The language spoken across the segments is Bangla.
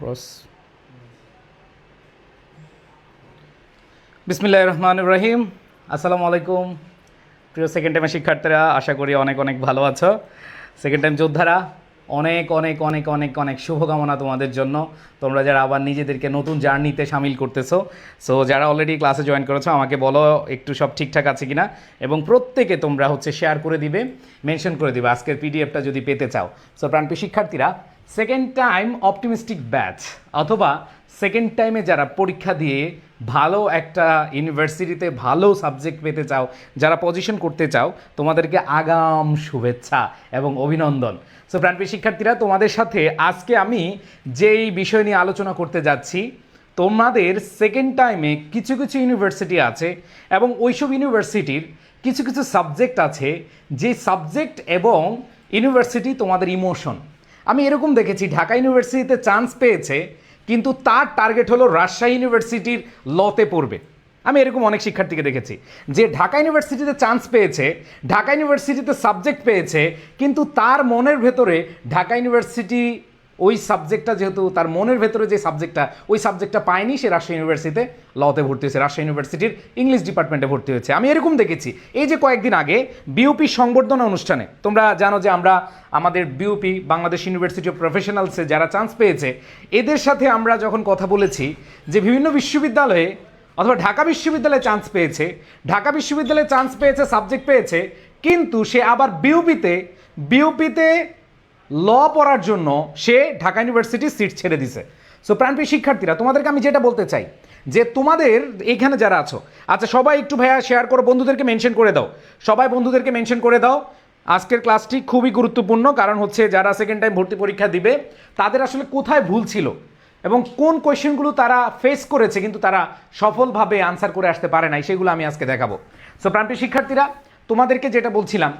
ক্রস। বিসমিল্লাহির রহমানির রহিম। আসসালামু আলাইকুম প্রিয় সেকেন্ড টাইমের শিক্ষার্থীরা, আশা করি অনেক অনেক ভালো আছো। সেকেন্ড টাইম যোদ্ধারা, অনেক অনেক অনেক অনেক অনেক শুভকামনা তোমাদের জন্য। তোমরা যারা আবার নিজেদেরকে নতুন জার্নিতে সামিল করতেছো, সো যারা অলরেডি ক্লাসে জয়েন করেছো আমাকে বলো একটু সব ঠিকঠাক আছে কিনা, এবং প্রত্যেকে তোমরা শেয়ার করে দিবে, মেনশন করে দিবে আজকের পিডিএফটা যদি পেতে চাও। সো প্রাণপ্রিয় শিক্ষার্থীরা, সেকেন্ড টাইম অপটিমিস্টিক ব্যাচ অথবা সেকেন্ড টাইমে যারা পরীক্ষা দিয়ে ভালো একটা ইউনিভার্সিটিতে ভালো সাবজেক্ট পেতে চাও, যারা পজিশন করতে চাও, তোমাদেরকে আগাম শুভেচ্ছা এবং অভিনন্দন। সো প্রাণপ্রিয় শিক্ষার্থীরা, তোমাদের সাথে আজকে আমি যেই বিষয় নিয়ে আলোচনা করতে যাচ্ছি, তোমাদের সেকেন্ড টাইমে কিছু কিছু ইউনিভার্সিটি আছে এবং ওইসব ইউনিভার্সিটির কিছু কিছু সাবজেক্ট আছে যে সাবজেক্ট এবং ইউনিভার্সিটি তোমাদের ইমোশন। আমি এরকম দেখেছি, ঢাকা ইউনিভার্সিটিতে চান্স পেয়েছে কিন্তু তার টার্গেট হলো রাজশাহী ইউনিভার্সিটির লতে পড়বে। আমি এরকম অনেক শিক্ষার্থীকে দেখেছি যে ঢাকা ইউনিভার্সিটিতে চান্স পেয়েছে, ঢাকা ইউনিভার্সিটিতে সাবজেক্ট পেয়েছে, কিন্তু তার মনের ভেতরে ঢাকা ইউনিভার্সিটি ওই সাবজেক্টটা, যেহেতু তার মনের ভেতরে যে সাবজেক্টটা, ওই সাবজেক্টটা পায়নি, সে রাজশাহী ইউনিভার্সিটিতে লতে ভর্তি হয়েছে, রাজশাহী ইউনিভার্সিটির ইংলিশ ডিপার্টমেন্টে ভর্তি হয়েছে। আমি এরকম দেখেছি। এই যে কয়েকদিন আগে বিউপি সংবর্ধনা অনুষ্ঠানে, তোমরা জানো যে আমরা আমাদের বিউপি বাংলাদেশ ইউনিভার্সিটি অফ প্রফেশনালসে যারা চান্স পেয়েছে, এদের সাথে আমরা যখন কথা বলেছি যে বিভিন্ন বিশ্ববিদ্যালয়ে অথবা ঢাকা বিশ্ববিদ্যালয়ে চান্স পেয়েছে, ঢাকা বিশ্ববিদ্যালয়ে চান্স পেয়েছে, সাবজেক্ট পেয়েছে, কিন্তু সে আবার বিউপিতে ল পড়ার জন্য সে ঢাকা ইউনিভার্সিটির সিট ছেড়ে দিছে। সো প্রাণপ্রিয় শিক্ষার্থীরা, তোমাদেরকে আমি যেটা বলতে চাই যে তোমাদের এখানে যারা আছো, আচ্ছা সবাই একটু ভাইয়া শেয়ার করো, বন্ধুদেরকে মেনশন করে দাও, সবাই বন্ধুদেরকে মেনশন করে দাও। আজকের ক্লাসটি খুবই গুরুত্বপূর্ণ, কারণ যারা সেকেন্ড টাইম ভর্তি পরীক্ষা দিবে তাদের আসলে কোথায় ভুল ছিল এবং কোন কোয়েশ্চেনগুলো তারা ফেস করেছে কিন্তু তারা সফলভাবে আনসার করে আসতে পারে নাই, সেগুলো আমি আজকে দেখাবো। সো প্রাণপ্রিয় শিক্ষার্থীরা, তোমাদেরকে যেটা বলছিলাম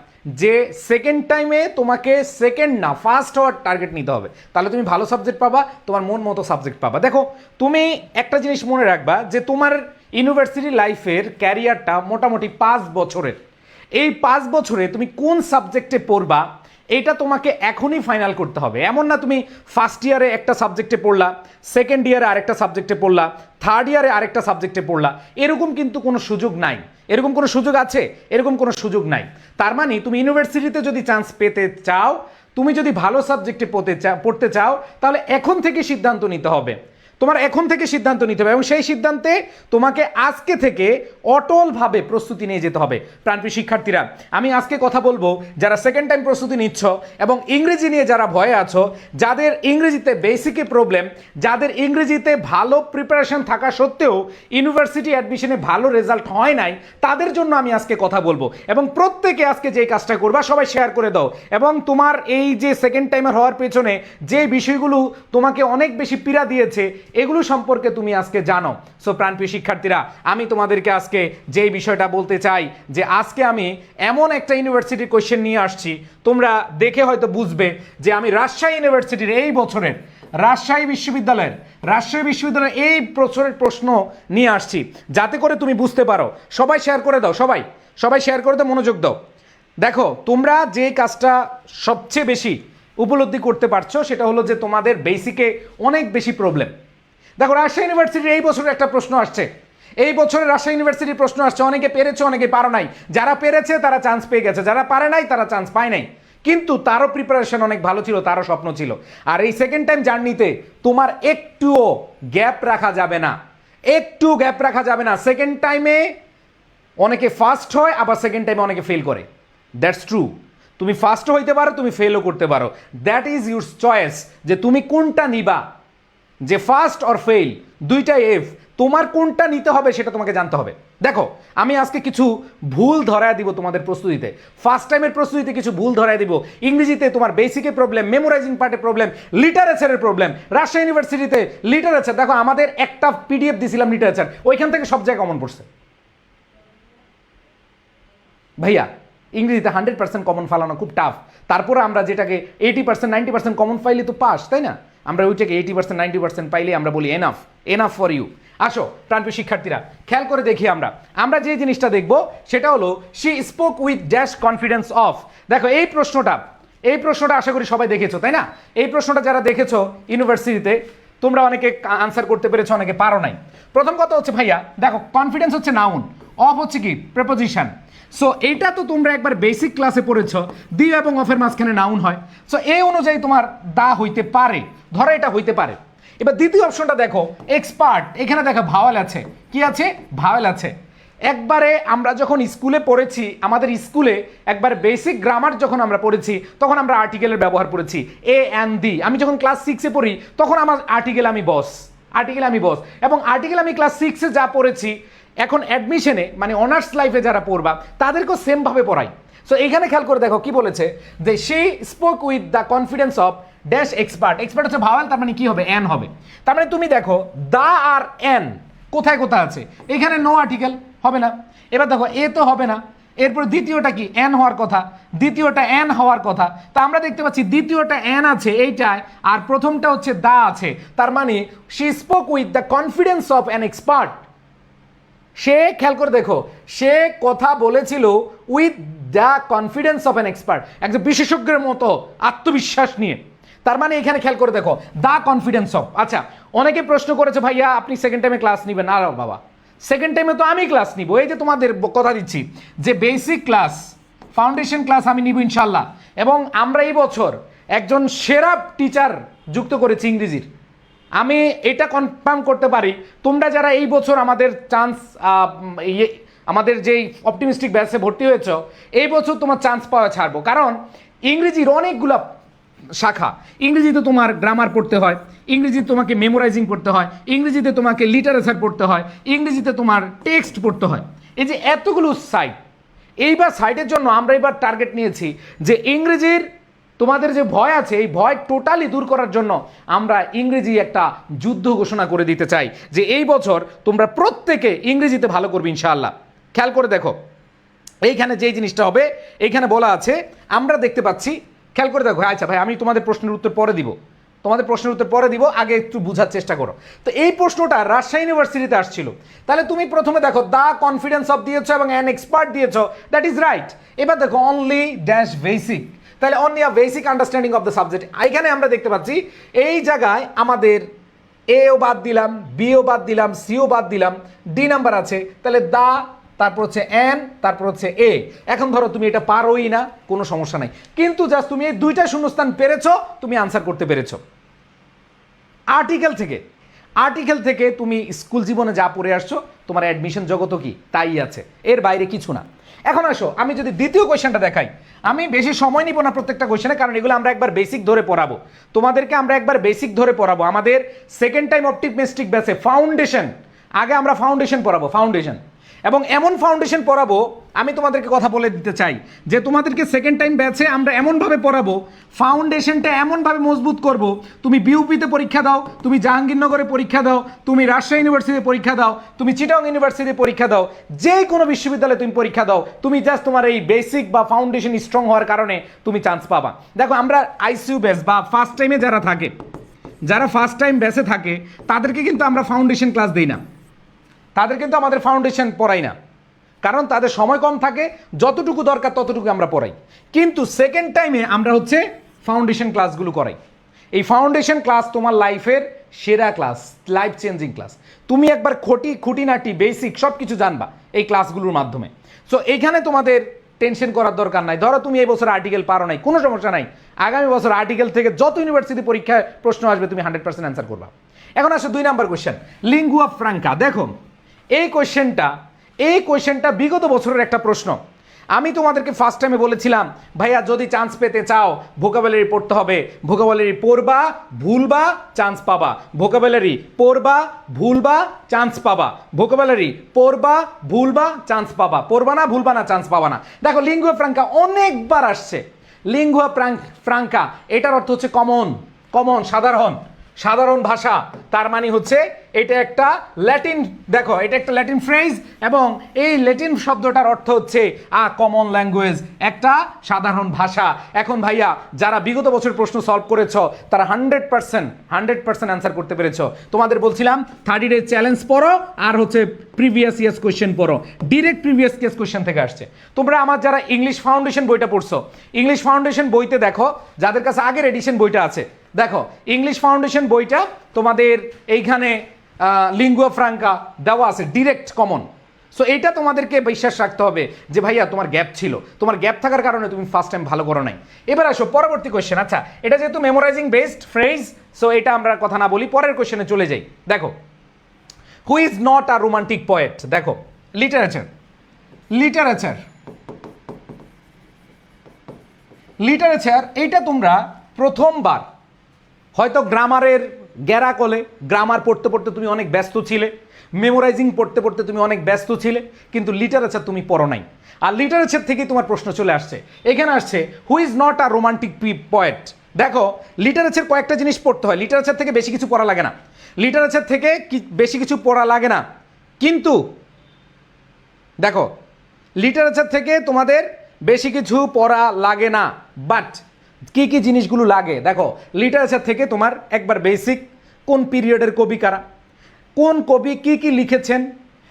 যে সেকেন্ড টাইমে তোমাকে সেকেন্ড না ফার্স্ট হওয়ার টার্গেট নিতে হবে, তাহলে তুমি ভালো সাবজেক্ট পাবা, তোমার মন মতো সাবজেক্ট পাবা। দেখো, তুমি একটা জিনিস মনে রাখবা যে তোমার ইউনিভার্সিটি লাইফের ক্যারিয়ারটা মোটামুটি 5 বছরের। এই 5 বছরে তুমি কোন সাবজেক্টে পড়বা এটা তোমাকে এখনই ফাইনাল করতে হবে। এমন না তুমি ফার্স্ট ইয়ারে একটা সাবজেক্টে পড়লা, সেকেন্ড ইয়ারে আরেকটা সাবজেক্টে পড়লা, থার্ড ইয়ারে আরেকটা সাবজেক্টে পড়লা, এরকম কিন্তু কোনো সুযোগ নাই। এরকম কোনো সুযোগ আছে? এরকম কোনো সুযোগ নাই। তার মানে তুমি ইউনিভার্সিটিতে যদি চান্স পেতে চাও, তুমি যদি ভালো সাবজেক্টে পড়তে চাও, তাহলে এখন থেকে সিদ্ধান্ত নিতে হবে। তোমার এখন থেকে সিদ্ধান্ত নিতে হবে এবং সেই সিদ্ধান্তে তোমাকে আজকে থেকে অটলভাবে প্রস্তুতি নিয়ে যেতে হবে। প্রাণপ্রিয় শিক্ষার্থীরা, আমি আজকে কথা বলবো যারা সেকেন্ড টাইম প্রস্তুতি নিচ্ছ এবং ইংরেজি নিয়ে যারা ভয়ে আছো, যাদের ইংরেজিতে বেসিকে প্রবলেম, যাদের ইংরেজিতে ভালো প্রিপারেশন থাকা সত্ত্বেও ইউনিভার্সিটি অ্যাডমিশনে ভালো রেজাল্ট হয় নাই, তাদের জন্য আমি আজকে কথা বলবো। এবং প্রত্যেকে আজকে যে কাজটা করবা, সবাই শেয়ার করে দাও এবং তোমার এই যে সেকেন্ড টাইমার হওয়ার পেছনে যে বিষয়গুলো তোমাকে অনেক বেশি পীড়া দিয়েছে এগুলো সম্পর্কে তুমি আজকে জানো। সো প্রাণপ্রিয় শিক্ষার্থীরা, আমি তোমাদেরকে আজকে যেই বিষয়টা বলতে চাই যে আজকে আমি এমন একটা ইউনিভার্সিটির কোয়েশ্চেন নিয়ে আসছি, তোমরা দেখে হয়তো বুঝবে যে আমি রাজশাহী ইউনিভার্সিটির এই বছরের রাজশাহী বিশ্ববিদ্যালয়ের এই বছরের প্রশ্ন নিয়ে আসছি, যাতে করে তুমি বুঝতে পারো। সবাই শেয়ার করে দাও, সবাই শেয়ার করে দাও, মনোযোগ দাও। দেখো, তোমরা যে কাজটা সবচেয়ে বেশি উপলব্ধি করতে পারছো সেটা হলো যে তোমাদের বেসিকে অনেক বেশি প্রবলেম। দেখো, রাজশাহী ইউনিভার্সিটির এই বছরের একটা প্রশ্ন আসছে, এই বছরের রাজশাহী ইউনিভার্সিটির প্রশ্ন আসছে, অনেকে পেরেছে অনেকে পারো নাই। যারা পেরেছে তারা চান্স পেয়ে গেছে, যারা পারে নাই তারা চান্স পায় নাই, কিন্তু তারও প্রিপারেশন অনেক ভালো ছিল, তারও স্বপ্ন ছিল। আর এই সেকেন্ড টাইম জার্নিতে তোমার একটুও গ্যাপ রাখা যাবে না, সেকেন্ড টাইমে অনেকে ফার্স্ট হয়, আবার সেকেন্ড টাইমে অনেকে ফেল করে। That's true. তুমি ফার্স্টও হইতে পারো, তুমি ফেলও করতে পারো। দ্যাট ইজ ইউর চয়েস যে তুমি কোনটা নিবা, যে ফার্স্ট অর ফেল, দুইটাই এফ। তোমার কোনটা নিতে হবে সেটা তোমাকে জানতে হবে। দেখো, আমি আজকে কিছু ভুল ধরায় দিব তোমাদের প্রস্তুতিতে, ফার্স্ট টাইমের প্রস্তুতিতে কিছু ভুল ধরায় দিব। ইংরেজিতে তোমার বেসিকে প্রবলেম, মেমোরাইজিং পার্টে প্রবলেম, লিটারেচারের প্রবলেম। রাজশাহী ইউনিভার্সিটিতে লিটারেচার, দেখো আমাদের একটা পিডিএফ দিছিলাম লিটারেচার, ওইখান থেকে সব জায়গায় কমন পড়ছে ভাইয়া। ইংরেজিতে 100% কমন ফালানো খুব টাফ। তারপরে আমরা যেটাকে 80% 90% কমন পাইলে তো পাস, তাই না? আমরা ওইটাকে 80% 90% পাইলে আমরা বলি এনাফ ফর ইউ। আসো প্রাণপ্রিয় শিক্ষার্থীরা, খেয়াল করে দেখি আমরা যে জিনিসটা দেখব সেটা হলো she spoke with dash confidence of. দেখো, এই প্রশ্নটা আশা করি সবাই দেখেছো, তাই না? এই প্রশ্নটা যারা দেখেছো ইউনিভার্সিটিতে, তোমরা অনেকে আনসার করতে পেরেছো, অনেকে পারো নাই। প্রথম কথা হচ্ছে ভাইয়া দেখো, কনফিডেন্স হচ্ছে নাউন, অফ হচ্ছে কি প্রেপোজিশন। সো এইটা তো তোমরা একবার বেসিক ক্লাসে পড়েছো, দি এবং অফের মাঝখানে নাউন হয়। সো এই অনুযায়ী তোমার দা হইতে পারে, ধরো এটা হইতে পারে। এবার দ্বিতীয় অপশনটা দেখো, এক্সপার্ট, এখানে দেখো ভাওয়েল আছে, কি আছে, ভাওয়েল আছে। একবারে আমরা যখন স্কুলে পড়েছি, আমাদের স্কুলে একবার বেসিক গ্রামার যখন আমরা পড়েছি, তখন আমরা আর্টিকেলের ব্যবহার করেছি, এ অ্যান্ড দি। আমি যখন ক্লাস 6-এ পড়ি তখন আমার আর্টিকেল আমি বস, আর্টিকেল আমি বস, এবং আর্টিকেল আমি ক্লাস 6-এ যা পড়েছি এখন অ্যাডমিশনে মানে অনার্স লাইফে যারা পড়বা তাদেরকেও সেমভাবে পড়াই। সো এখানে খেয়াল করে দেখো কি বলেছে, যে she spoke with the confidence of dash expert. Expert হচ্ছে ভাওয়েল, তার মানে কি হবে, এন হবে। তার মানে তুমি দেখো দা আর এন কোথায় কোথায় আছে, এখানে নো আর্টিকেল হবে না। এবার দেখো এ তো হবে না, এরপর দ্বিতীয়টা কি এন হওয়ার কথা, দ্বিতীয়টা এন হওয়ার কথা। তা আমরা দেখতে পাচ্ছি দ্বিতীয়টা এন আছে এইটায়, আর প্রথমটা হচ্ছে দা আছে। তার মানে she spoke with the confidence of an expert. সে, খেয়াল করে দেখো, সে কথা বলেছিল with the confidence of an expert, একজন বিশেষজ্ঞের মতো আত্মবিশ্বাস নিয়ে। তার মানে এখানে খেয়াল করে দেখো দ্য কনফিডেন্স অফ। আচ্ছা, অনেকে প্রশ্ন করেছে ভাইয়া আপনি সেকেন্ড টাইমে ক্লাস নেবেন। আর বাবা, সেকেন্ড টাইমে তো আমি ক্লাস নিব, এই যে তোমাদের কথা দিচ্ছি যে বেসিক ক্লাস, ফাউন্ডেশন ক্লাস আমি নিব ইনশাল্লাহ। এবং আমরা এই বছর একজন সেরা টিচার যুক্ত করেছি ইংরেজির। আমি এটা কনফার্ম করতে পারি, তোমরা যারা এই বছর আমাদের চান্স, আমাদের যেই অপটিমিস্টিক ব্যাচে ভর্তি হয়েছ, এই বছর তোমার চান্স পাওয়া ছাড়বো। কারণ ইংরেজির অনেকগুলো শাখা, ইংরেজিতে তোমার গ্রামার পড়তে হয়, ইংরেজিতে তোমাকে মেমোরাইজিং পড়তে হয়, ইংরেজিতে তোমাকে লিটারেচার পড়তে হয়, ইংরেজিতে তোমার টেক্সট পড়তে হয়। এই যে এতগুলো সাইট, এইবার সাইটের জন্য আমরা এবার টার্গেট নিয়েছি যে ইংরেজির তোমাদের যে ভয় আছে, এই ভয় টোটালি দূর করার জন্য আমরা ইংরেজি একটা যুদ্ধ ঘোষণা করে দিতে চাই, যে এই বছর তোমরা প্রত্যেকে ইংরেজিতে ভালো করবে ইনশাআল্লাহ। খেয়াল করে দেখো এইখানে যেই জিনিসটা হবে, এইখানে বলা আছে, আমরা দেখতে পাচ্ছি, খেয়াল করে দেখো। আচ্ছা ভাই, আমি তোমাদের প্রশ্নের উত্তর পরে দিব, তোমাদের প্রশ্নের উত্তর পরে দিব, আগে একটু বোঝার চেষ্টা করো। তো এই প্রশ্নটা রাজশাহী ইউনিভার্সিটিতে আসছিল। তাহলে তুমি প্রথমে দেখো দ্য কনফিডেন্স অফ দিয়েছো এবং অ্যান এক্সপার্ট দিয়েছো, দ্যাট ইজ রাইট। এবার দেখো অনলি ড্যাশ বেসিক, তাহলে only a basic understanding of the subject. এখানে আমরা দেখতে পাচ্ছি এই জায়গায় আমাদের এও বাদ দিলাম, বিও বাদ দিলাম, সিও বাদ দিলাম, ডি নাম্বার আছে। তাহলে দা, তারপর হচ্ছে এন, তারপর হচ্ছে এ। এখন ধরো তুমি এটা পারোই না, কোনো সমস্যা নাই, কিন্তু জাস্ট তুমি এই দুইটা শূন্যস্থান পেরেছো, তুমি আনসার করতে পেরেছো। আর্টিকেল থেকে তুমি স্কুল জীবনে যা পড়ে আসছো, তোমার অ্যাডমিশন জগতও কি তাই আছে, এর বাইরে কিছু না। এখন আসো, আমি যদি দ্বিতীয় কোয়েশ্চেনটা দেখাই, আমি বেশি সময় নিব না প্রত্যেকটা কোয়েশ্চেনে, কারণ এগুলো আমরা একবার বেসিক ধরে পড়াবো তোমাদেরকে, আমরা একবার বেসিক ধরে পড়াবো। আমাদের সেকেন্ড টাইম অপটিমিস্টিক ব্যাচে ফাউন্ডেশন, আগে আমরা ফাউন্ডেশন পড়াবো, ফাউন্ডেশন, এবং এমন ফাউন্ডেশন পড়াবো, আমি তোমাদেরকে কথা বলে দিতে চাই যে তোমাদেরকে সেকেন্ড টাইম ব্যাচে আমরা এমনভাবে পড়াবো, ফাউন্ডেশনটা এমনভাবে মজবুত করব, তুমি বিউপিতে পরীক্ষা দাও, তুমি জাহাঙ্গীরনগরে পরীক্ষা দাও, তুমি রাজশাহী ইউনিভার্সিটিতে পরীক্ষা দাও, তুমি চিটাগং ইউনিভার্সিটিতে পরীক্ষা দাও, যে কোনো বিশ্ববিদ্যালয়ে তুমি পরীক্ষা দাও, তুমি জাস্ট তোমার এই বেসিক বা ফাউন্ডেশন স্ট্রং হওয়ার কারণে তুমি চান্স পাবা। দেখো আমরা আইসিইউ ব্যাচ বা ফার্স্ট টাইমে যারা থাকে, যারা ফার্স্ট টাইম ব্যাচে থাকে, তাদেরকে কিন্তু আমরা ফাউন্ডেশন ক্লাস দিই না, তাদের কিন্তু আমাদের ফাউন্ডেশন পড়াই না, কারণ তাদের সময় কম থাকে, যতটুকু দরকার ততটুকু আমরা পড়াই। কিন্তু সেকেন্ড টাইমে আমরা হচ্ছে ফাউন্ডেশন ক্লাসগুলো করাই। এই ফাউন্ডেশন ক্লাস তোমার লাইফের সেরা ক্লাস, লাইফ চেঞ্জিং ক্লাস। তুমি একবার খুঁটিনাটি বেসিক সব কিছু জানবা এই ক্লাসগুলোর মাধ্যমে। সো এইখানে তোমাদের টেনশন করার দরকার নাই। ধরো তুমি এই বছর আর্টিকেল পারো নাই, কোনো সমস্যা নাই, আগামী বছর আর্টিকেল থেকে যত ইউনিভার্সিটি পরীক্ষায় প্রশ্ন আসবে তুমি 100% অ্যান্সার করবা। এখন আসো 2 নাম্বার কোয়েশ্চেন, লিঙ্গুয়া ফ্রাঙ্কা। দেখো এই কোয়েশ্চেনটা বিগত বছরের একটা প্রশ্ন। আমি তোমাদেরকে ফার্স্ট টাইমে বলেছিলাম ভাইয়া যদি চান্স পেতে চাও ভোকাবুলারি পড়তে হবে, ভোকাবুলারি পড়বা, ভুলবা, চান্স পাবা, ভোকাবুলারি পড়বা, ভুলবা, চান্স পাবা, ভোকাবুলারি পড়বা, ভুলবা, চান্স পাবা, পড়বা না, ভুলবা না, চান্স পাবা না। দেখো লিঙ্গুয়া ফ্রাঙ্কা অনেকবার আসছে। লিঙ্গুয়া ফ্রাঙ্কা এটার অর্থ হচ্ছে কমন, সাধারণ ভাষা। তার মানে হচ্ছে এটা একটা ল্যাটিন, দেখো এটা একটা ল্যাটিন ফ্রেজ, এবং এই ল্যাটিন শব্দটার অর্থ হচ্ছে কমন ল্যাঙ্গুয়েজ, একটা সাধারণ ভাষা। এখন ভাইয়া যারা বিগত বছর প্রশ্ন সলভ করেছ তারা 100% অ্যান্সার করতে পেরেছ। তোমাদের বলছিলাম 30 ডে চ্যালেঞ্জ পড়ো, আর হচ্ছে প্রিভিয়াস ইয়ার্স কোয়েশ্চেন পড়ো, ডিরেক্ট প্রিভিয়াস ইয়ার্স কোয়েশ্চেন থেকে আসছে। তোমরা আমার যারা ইংলিশ ফাউন্ডেশন বইটা পড়ছো, ইংলিশ ফাউন্ডেশন বইতে দেখো যাদের কাছে আগের এডিশন বইটা আছে, দেখো ইংলিশ ফাউন্ডেশন বইটা তোমাদের এইখানে লিঙ্গুয়া ফ্রাঙ্কা দেওয়া আছে, ডিরেক্ট কমন। সো এইটা তোমাদেরকে বিশ্বাস রাখতে হবে যে ভাইয়া তোমার গ্যাপ ছিল, তোমার গ্যাপ থাকার কারণে তুমি ফার্স্ট টাইম ভালো করো নাই। এবার আসো পরবর্তী কোয়েশ্চেন। আচ্ছা, এটা যেহেতু মেমোরাইজিং বেসড ফ্রেজ, সো এটা আমরা কথা না বলি, পরের কোয়েশ্চেনে চলে যাই। দেখো, who is not a romantic poet? দেখো লিটারেচার, লিটারেচার, লিটারেচার, এইটা তোমরা প্রথমবার হয়তো গ্রামারের গ্যারাকলে, গ্রামার পড়তে পড়তে তুমি অনেক ব্যস্ত ছিলে, মেমোরাইজিং পড়তে পড়তে তুমি অনেক ব্যস্ত ছিলে, কিন্তু লিটারেচার তুমি পড়ো নাই। আর লিটারেচার থেকে তোমার প্রশ্ন চলে আসছে, এখানে আসছে who is not a romantic poet. দেখো লিটারেচার কয়েকটা জিনিস পড়তে হয়, লিটারেচার থেকে বেশি কিছু পড়া লাগে না, লিটারেচার থেকে বেশি কিছু পড়া লাগে না, কিন্তু দেখো লিটারেচার থেকে তোমাদের বেশি কিছু পড়া লাগে না, বাট কি কি জিনিসগুলো লাগে দেখো। লিটারেচার থেকে তোমার একবার বেসিক, কোন পিরিয়ডের কবি কারা, কোন কবি কি কি লিখেছেন,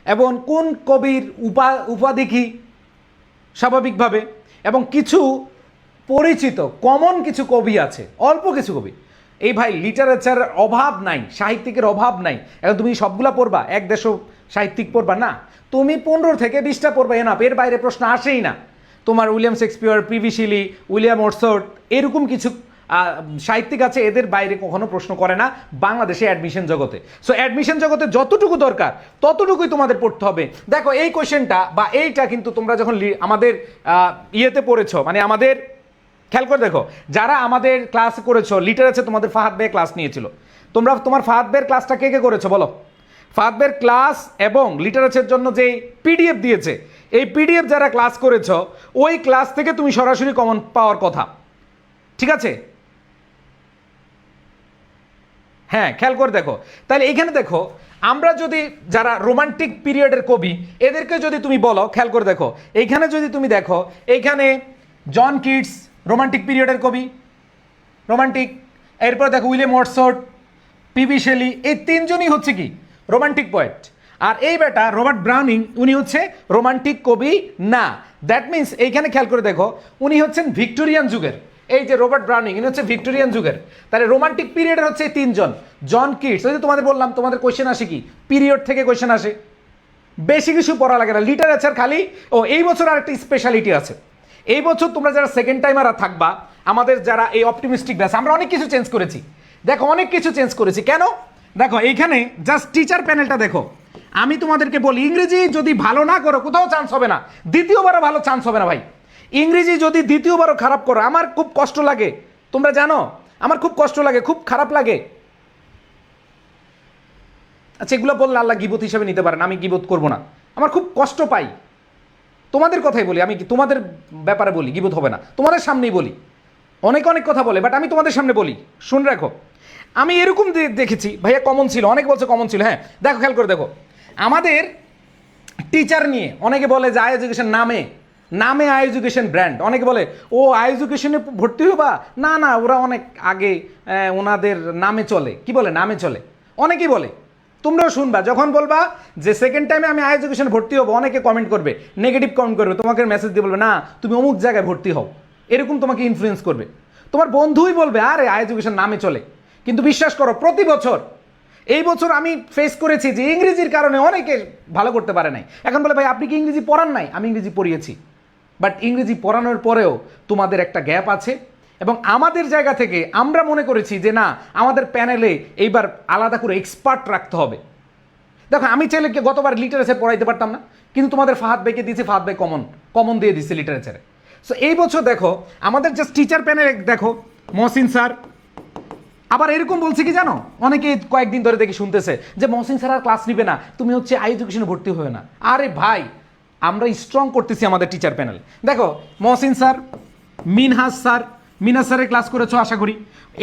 এবং কোন কবির উপাধি কি স্বাভাবিকভাবে, এবং কিছু পরিচিত কমন কিছু কবি আছে, অল্প কিছু কবি। এই ভাই লিটারেচারের অভাব নাই, সাহিত্যিকের অভাব নাই। এখন তুমি সবগুলা পড়বা, এক দেশও সাহিত্যিক পড়বা না, তুমি 15 থেকে 20টা পড়বা, না এর বাইরে প্রশ্ন আসেই না। তোমার William Shakespeare, PV Shelley, William Wordsworth, এরকম কিছু সাহিত্যিক আছে, এদের বাইরে কখনো প্রশ্ন করে না বাংলাদেশে অ্যাডমিশন জগতে। সো অ্যাডমিশন জগতে যতটুকু দরকার ততটুকুই তোমাদের পড়তে হবে। দেখো এই কোয়েশ্চেনটা বা এইটা কিন্তু তোমরা যখন আমাদের ইয়েতে পড়েছো, মানে আমাদের, খেয়াল করে দেখো, যারা আমাদের ক্লাস করেছো লিটারেচার, তোমাদের ফাহাদ ভাই ক্লাস নিয়েছিল, তোমরা তোমার ফাহাদ ভাইয়ের ক্লাসটা কে কে করেছো বলো? ফাহাদ ভাইয়ের ক্লাস এবং লিটারেচারের জন্য যে পিডিএফ দিয়েছে, এই পিডিএফ যারা ক্লাস করেছো ওই ক্লাস থেকে তুমি সরাসরি কমন পাওয়ার কথা, ঠিক আছে? হ্যাঁ, খেয়াল করে দেখো। তাহলে এইখানে দেখো, আমরা যদি যারা রোমান্টিক পিরিয়ডের কবি, এদেরকে যদি তুমি বলো, খেয়াল করে দেখো, এইখানে যদি তুমি দেখো, এইখানে জন কিটস রোমান্টিক পিরিয়ডের কবি, রোমান্টিক। এরপর দেখো উইলিয়াম ওয়ার্ডসওয়ার্থ, পিভি শেলি, এই তিনজনই হচ্ছে কি রোমান্টিক পয়েট। আর এই বেটা রবার্ট ব্রাউনিং, উনি হচ্ছে রোমান্টিক কবি না। দ্যাট মিনস এইখানে খেয়াল করে দেখো, উনি হচ্ছেন ভিক্টোরিয়ান যুগের। এই যে রবার্ট ব্রাউনিং, ইনি হচ্ছে ভিক্টোরিয়ান যুগের। তাহলে রোমান্টিক পিরিয়ডের হচ্ছে এই তিনজন। জন কিটস, ওই যে তোমাদের বললাম, তোমাদের কোয়েশ্চেন আসে কি পিরিয়ড থেকে কোয়েশ্চেন আসে, বেশি কিছু পড়া লাগে না লিটারেচার খালি। ও এই বছর আর একটা স্পেশালিটি আছে, এই বছর তোমরা যারা সেকেন্ড টাইমার থাকবা, আমাদের যারা এই অপটিমিস্টিক ব্যাচ, আমরা অনেক কিছু চেঞ্জ করেছি। দেখো অনেক কিছু চেঞ্জ করেছি, কেন? দেখো এইখানে জাস্ট টিচার প্যানেলটা দেখো। আমি তোমাদেরকে বলি, ইংরেজি যদি ভালো না করো কোথাও চান্স হবে না, দ্বিতীয়বারও ভালো চান্স হবে না ভাই। ইংরেজি যদি দ্বিতীয়বারও খারাপ করো, আমার খুব কষ্ট লাগে, তোমরা জানো আমার খুব কষ্ট লাগে, খুব খারাপ লাগে। আচ্ছা, এগুলো বললে আল্লাহ গিবত হিসাবে নিতে পারেন, আমি গিবত করবো না, আমার খুব কষ্ট পাই। তোমাদের কথাই বলি, আমি তোমাদের ব্যাপারে বলি, গিবত হবে না, তোমাদের সামনেই বলি। অনেক অনেক কথা বলে, বাট আমি তোমাদের সামনে বলি, শুন রাখো। আমি এরকম দেখেছি ভাইয়া, কমন ছিল, অনেকে বলছে কমন ছিল। হ্যাঁ দেখো, খেয়াল করে দেখো, আমাদের টিচার নিয়ে অনেকে বলে যে আই এডুকেশন নামে আই এডুকেশন ব্র্যান্ড। অনেকে বলে ও আই এডুকেশনে ভর্তি হবা, না না ওরা অনেক আগে ওনাদের নামে চলে, কি বলে নামে চলে, অনেকেই বলে। তোমরাও শুনবা, যখন বলবা যে সেকেন্ড টাইমে আমি আই এডুকেশন ভর্তি হবো, অনেকে কমেন্ট করবে, নেগেটিভ কমেন্ট করবে, তোমাকে মেসেজ দিয়ে বলবে না তুমি অমুক জায়গায় ভর্তি হও, এরকম তোমাকে ইনফ্লুয়েন্স করবে। তোমার বন্ধুই বলবে আরে আই এডুকেশন নামে চলে। কিন্তু বিশ্বাস করো, প্রতি বছর, এই বছর আমি ফেস করেছি যে ইংরেজির কারণে অনেকে ভালো করতে পারে নাই। এখন বলে ভাই আপনি কি ইংরেজি পড়ান নাই? আমি ইংরেজি পড়িয়েছি, বাট ইংরেজি পড়ানোর পরেও তোমাদের একটা গ্যাপ আছে, এবং আমাদের জায়গা থেকে আমরা মনে করেছি যে না, আমাদের প্যানেলে এইবার আলাদা করে এক্সপার্ট রাখতে হবে। দেখো আমি চাইলে গতবার লিটারেচার পড়াইতে পারতাম না, কিন্তু তোমাদের ফাহাদ ভাইকে দিয়েছি, ফাহাদ ভাই কমন দিয়ে দিচ্ছে লিটারেচারে। সো এই বছর দেখো আমাদের জাস্ট টিচার প্যানেলে দেখো, মহসিন স্যার, আবার এরকম বলছে কি জানো, অনেকে কয়েকদিন ধরে দেখি শুনতেছে যে মহসিন স্যার আর ক্লাস নিবে না, তুমি হচ্ছে আই এডুকেশনে ভর্তি হয়ে না। আরে ভাই, আমরা স্ট্রং করতেছি আমাদের টিচার প্যানেল। দেখো মহসিন স্যার, মিনহাজ স্যারের ক্লাস করেছো আশা করি।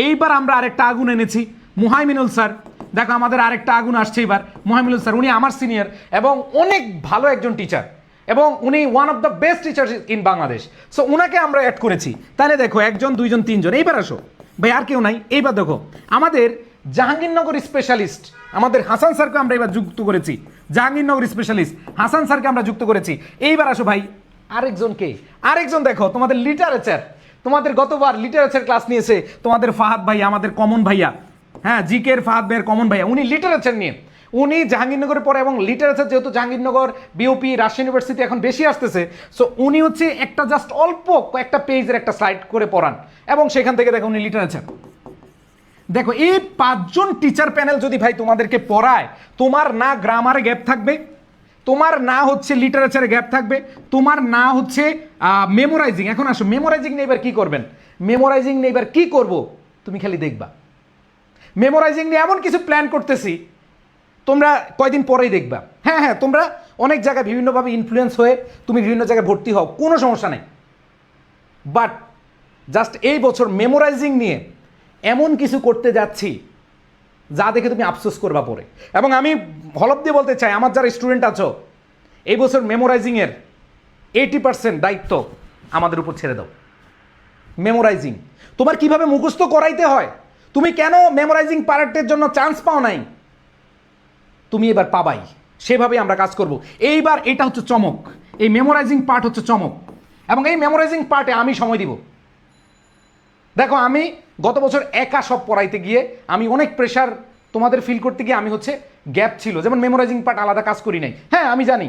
এইবার আমরা আরেকটা আগুন এনেছি, মুহাইমিনুল স্যার। দেখো আমাদের আরেকটা আগুন আসছে এবার, মুহাইমিনুল স্যার, উনি আমার সিনিয়র এবং অনেক ভালো একজন টিচার, এবং উনি one of the best teacher in Bangladesh. So উনাকে আমরা অ্যাড করেছি। তাহলে দেখো 1 জন 2 জন 3 জন, এইবার আসো ভাই, আর কেউ নাই। এইবার দেখো আমাদের জাহাঙ্গীরনগর স্পেশালিস্ট, আমাদের হাসান স্যারকে আমরা এবার যুক্ত করেছি, জাহাঙ্গীরনগর স্পেশালিস্ট হাসান স্যারকে আমরা যুক্ত করেছি। এইবার আসো ভাই, আরেকজন দেখো তোমাদের লিটারেচার, তোমাদের গতবার লিটারেচার ক্লাস নিয়েছে তোমাদের ফাহাদ ভাইয়া, আমাদের কমন ভাইয়া, হ্যাঁ জিকে এর ফাহাদ ভাইয়ের কমন ভাইয়া, উনি লিটারেচার নিয়ে, উনি জাহাঙ্গীরনগরে পড়ে এবং লিটারেচার যেহেতু জাহাঙ্গীরনগর বিওপি রাজশাহী ইউনিভার্সিটি এখন বেশি আসতেছে, সো উনি হচ্ছে একটা জাস্ট অল্প কয়েকটা পেজের একটা স্লাইড করে পড়ান এবং সেখান থেকে দেখো উনি লিটারেচার। দেখো এই 5 জন টিচার প্যানেল যদি ভাই তোমাদেরকে পড়ায়, তোমার না গ্রামারে গ্যাপ থাকবে, তোমার না হচ্ছে লিটারেচারে গ্যাপ থাকবে, তোমার না হচ্ছে মেমোরাইজিং। এখন আসো মেমোরাইজিং নিয়ে এবার কি করবেন, মেমোরাইজিং নিয়ে এবার কি করব তুমি খালি দেখবা। মেমোরাইজিং নিয়ে এমন কিছু প্ল্যান করতেছি তোমরা কয়দিন পরেই দেখবা। হ্যাঁ হ্যাঁ, তোমরা অনেক জায়গায় বিভিন্নভাবে ইনফ্লুয়েন্স হয়ে তুমি বিভিন্ন জায়গায় ভর্তি হও, কোনো সমস্যা নেই, বাট জাস্ট এই বছর মেমোরাইজিং নিয়ে এমন কিছু করতে যাচ্ছি যা দেখে তুমি আফসোস করবা পরে। এবং আমি হলফ দিয়ে বলতে চাই, আমার যারা স্টুডেন্ট আছো, এই বছর মেমোরাইজিংয়ের 80% দায়িত্ব আমাদের উপর ছেড়ে দাও। মেমোরাইজিং তোমার কিভাবে মুখস্থ করাইতে হয়, তুমি কেন মেমোরাইজিং পার্টের জন্য চান্স পাও নাই, তুমি এবার পাবাই, সেভাবে আমরা কাজ করব এইবার। এটা হচ্ছে চমক, এই মেমোরাইজিং পার্ট হচ্ছে চমক, এবং এই মেমোরাইজিং পার্টে আমি সময় দিব। দেখো আমি গত বছর একা সব পড়াইতে গিয়ে আমি অনেক প্রেশার তোমাদের ফিল করতে গিয়ে আমি হচ্ছে গ্যাপ ছিল, যেমন মেমোরাইজিং পার্ট আলাদা কাজ করি নাই। হ্যাঁ আমি জানি,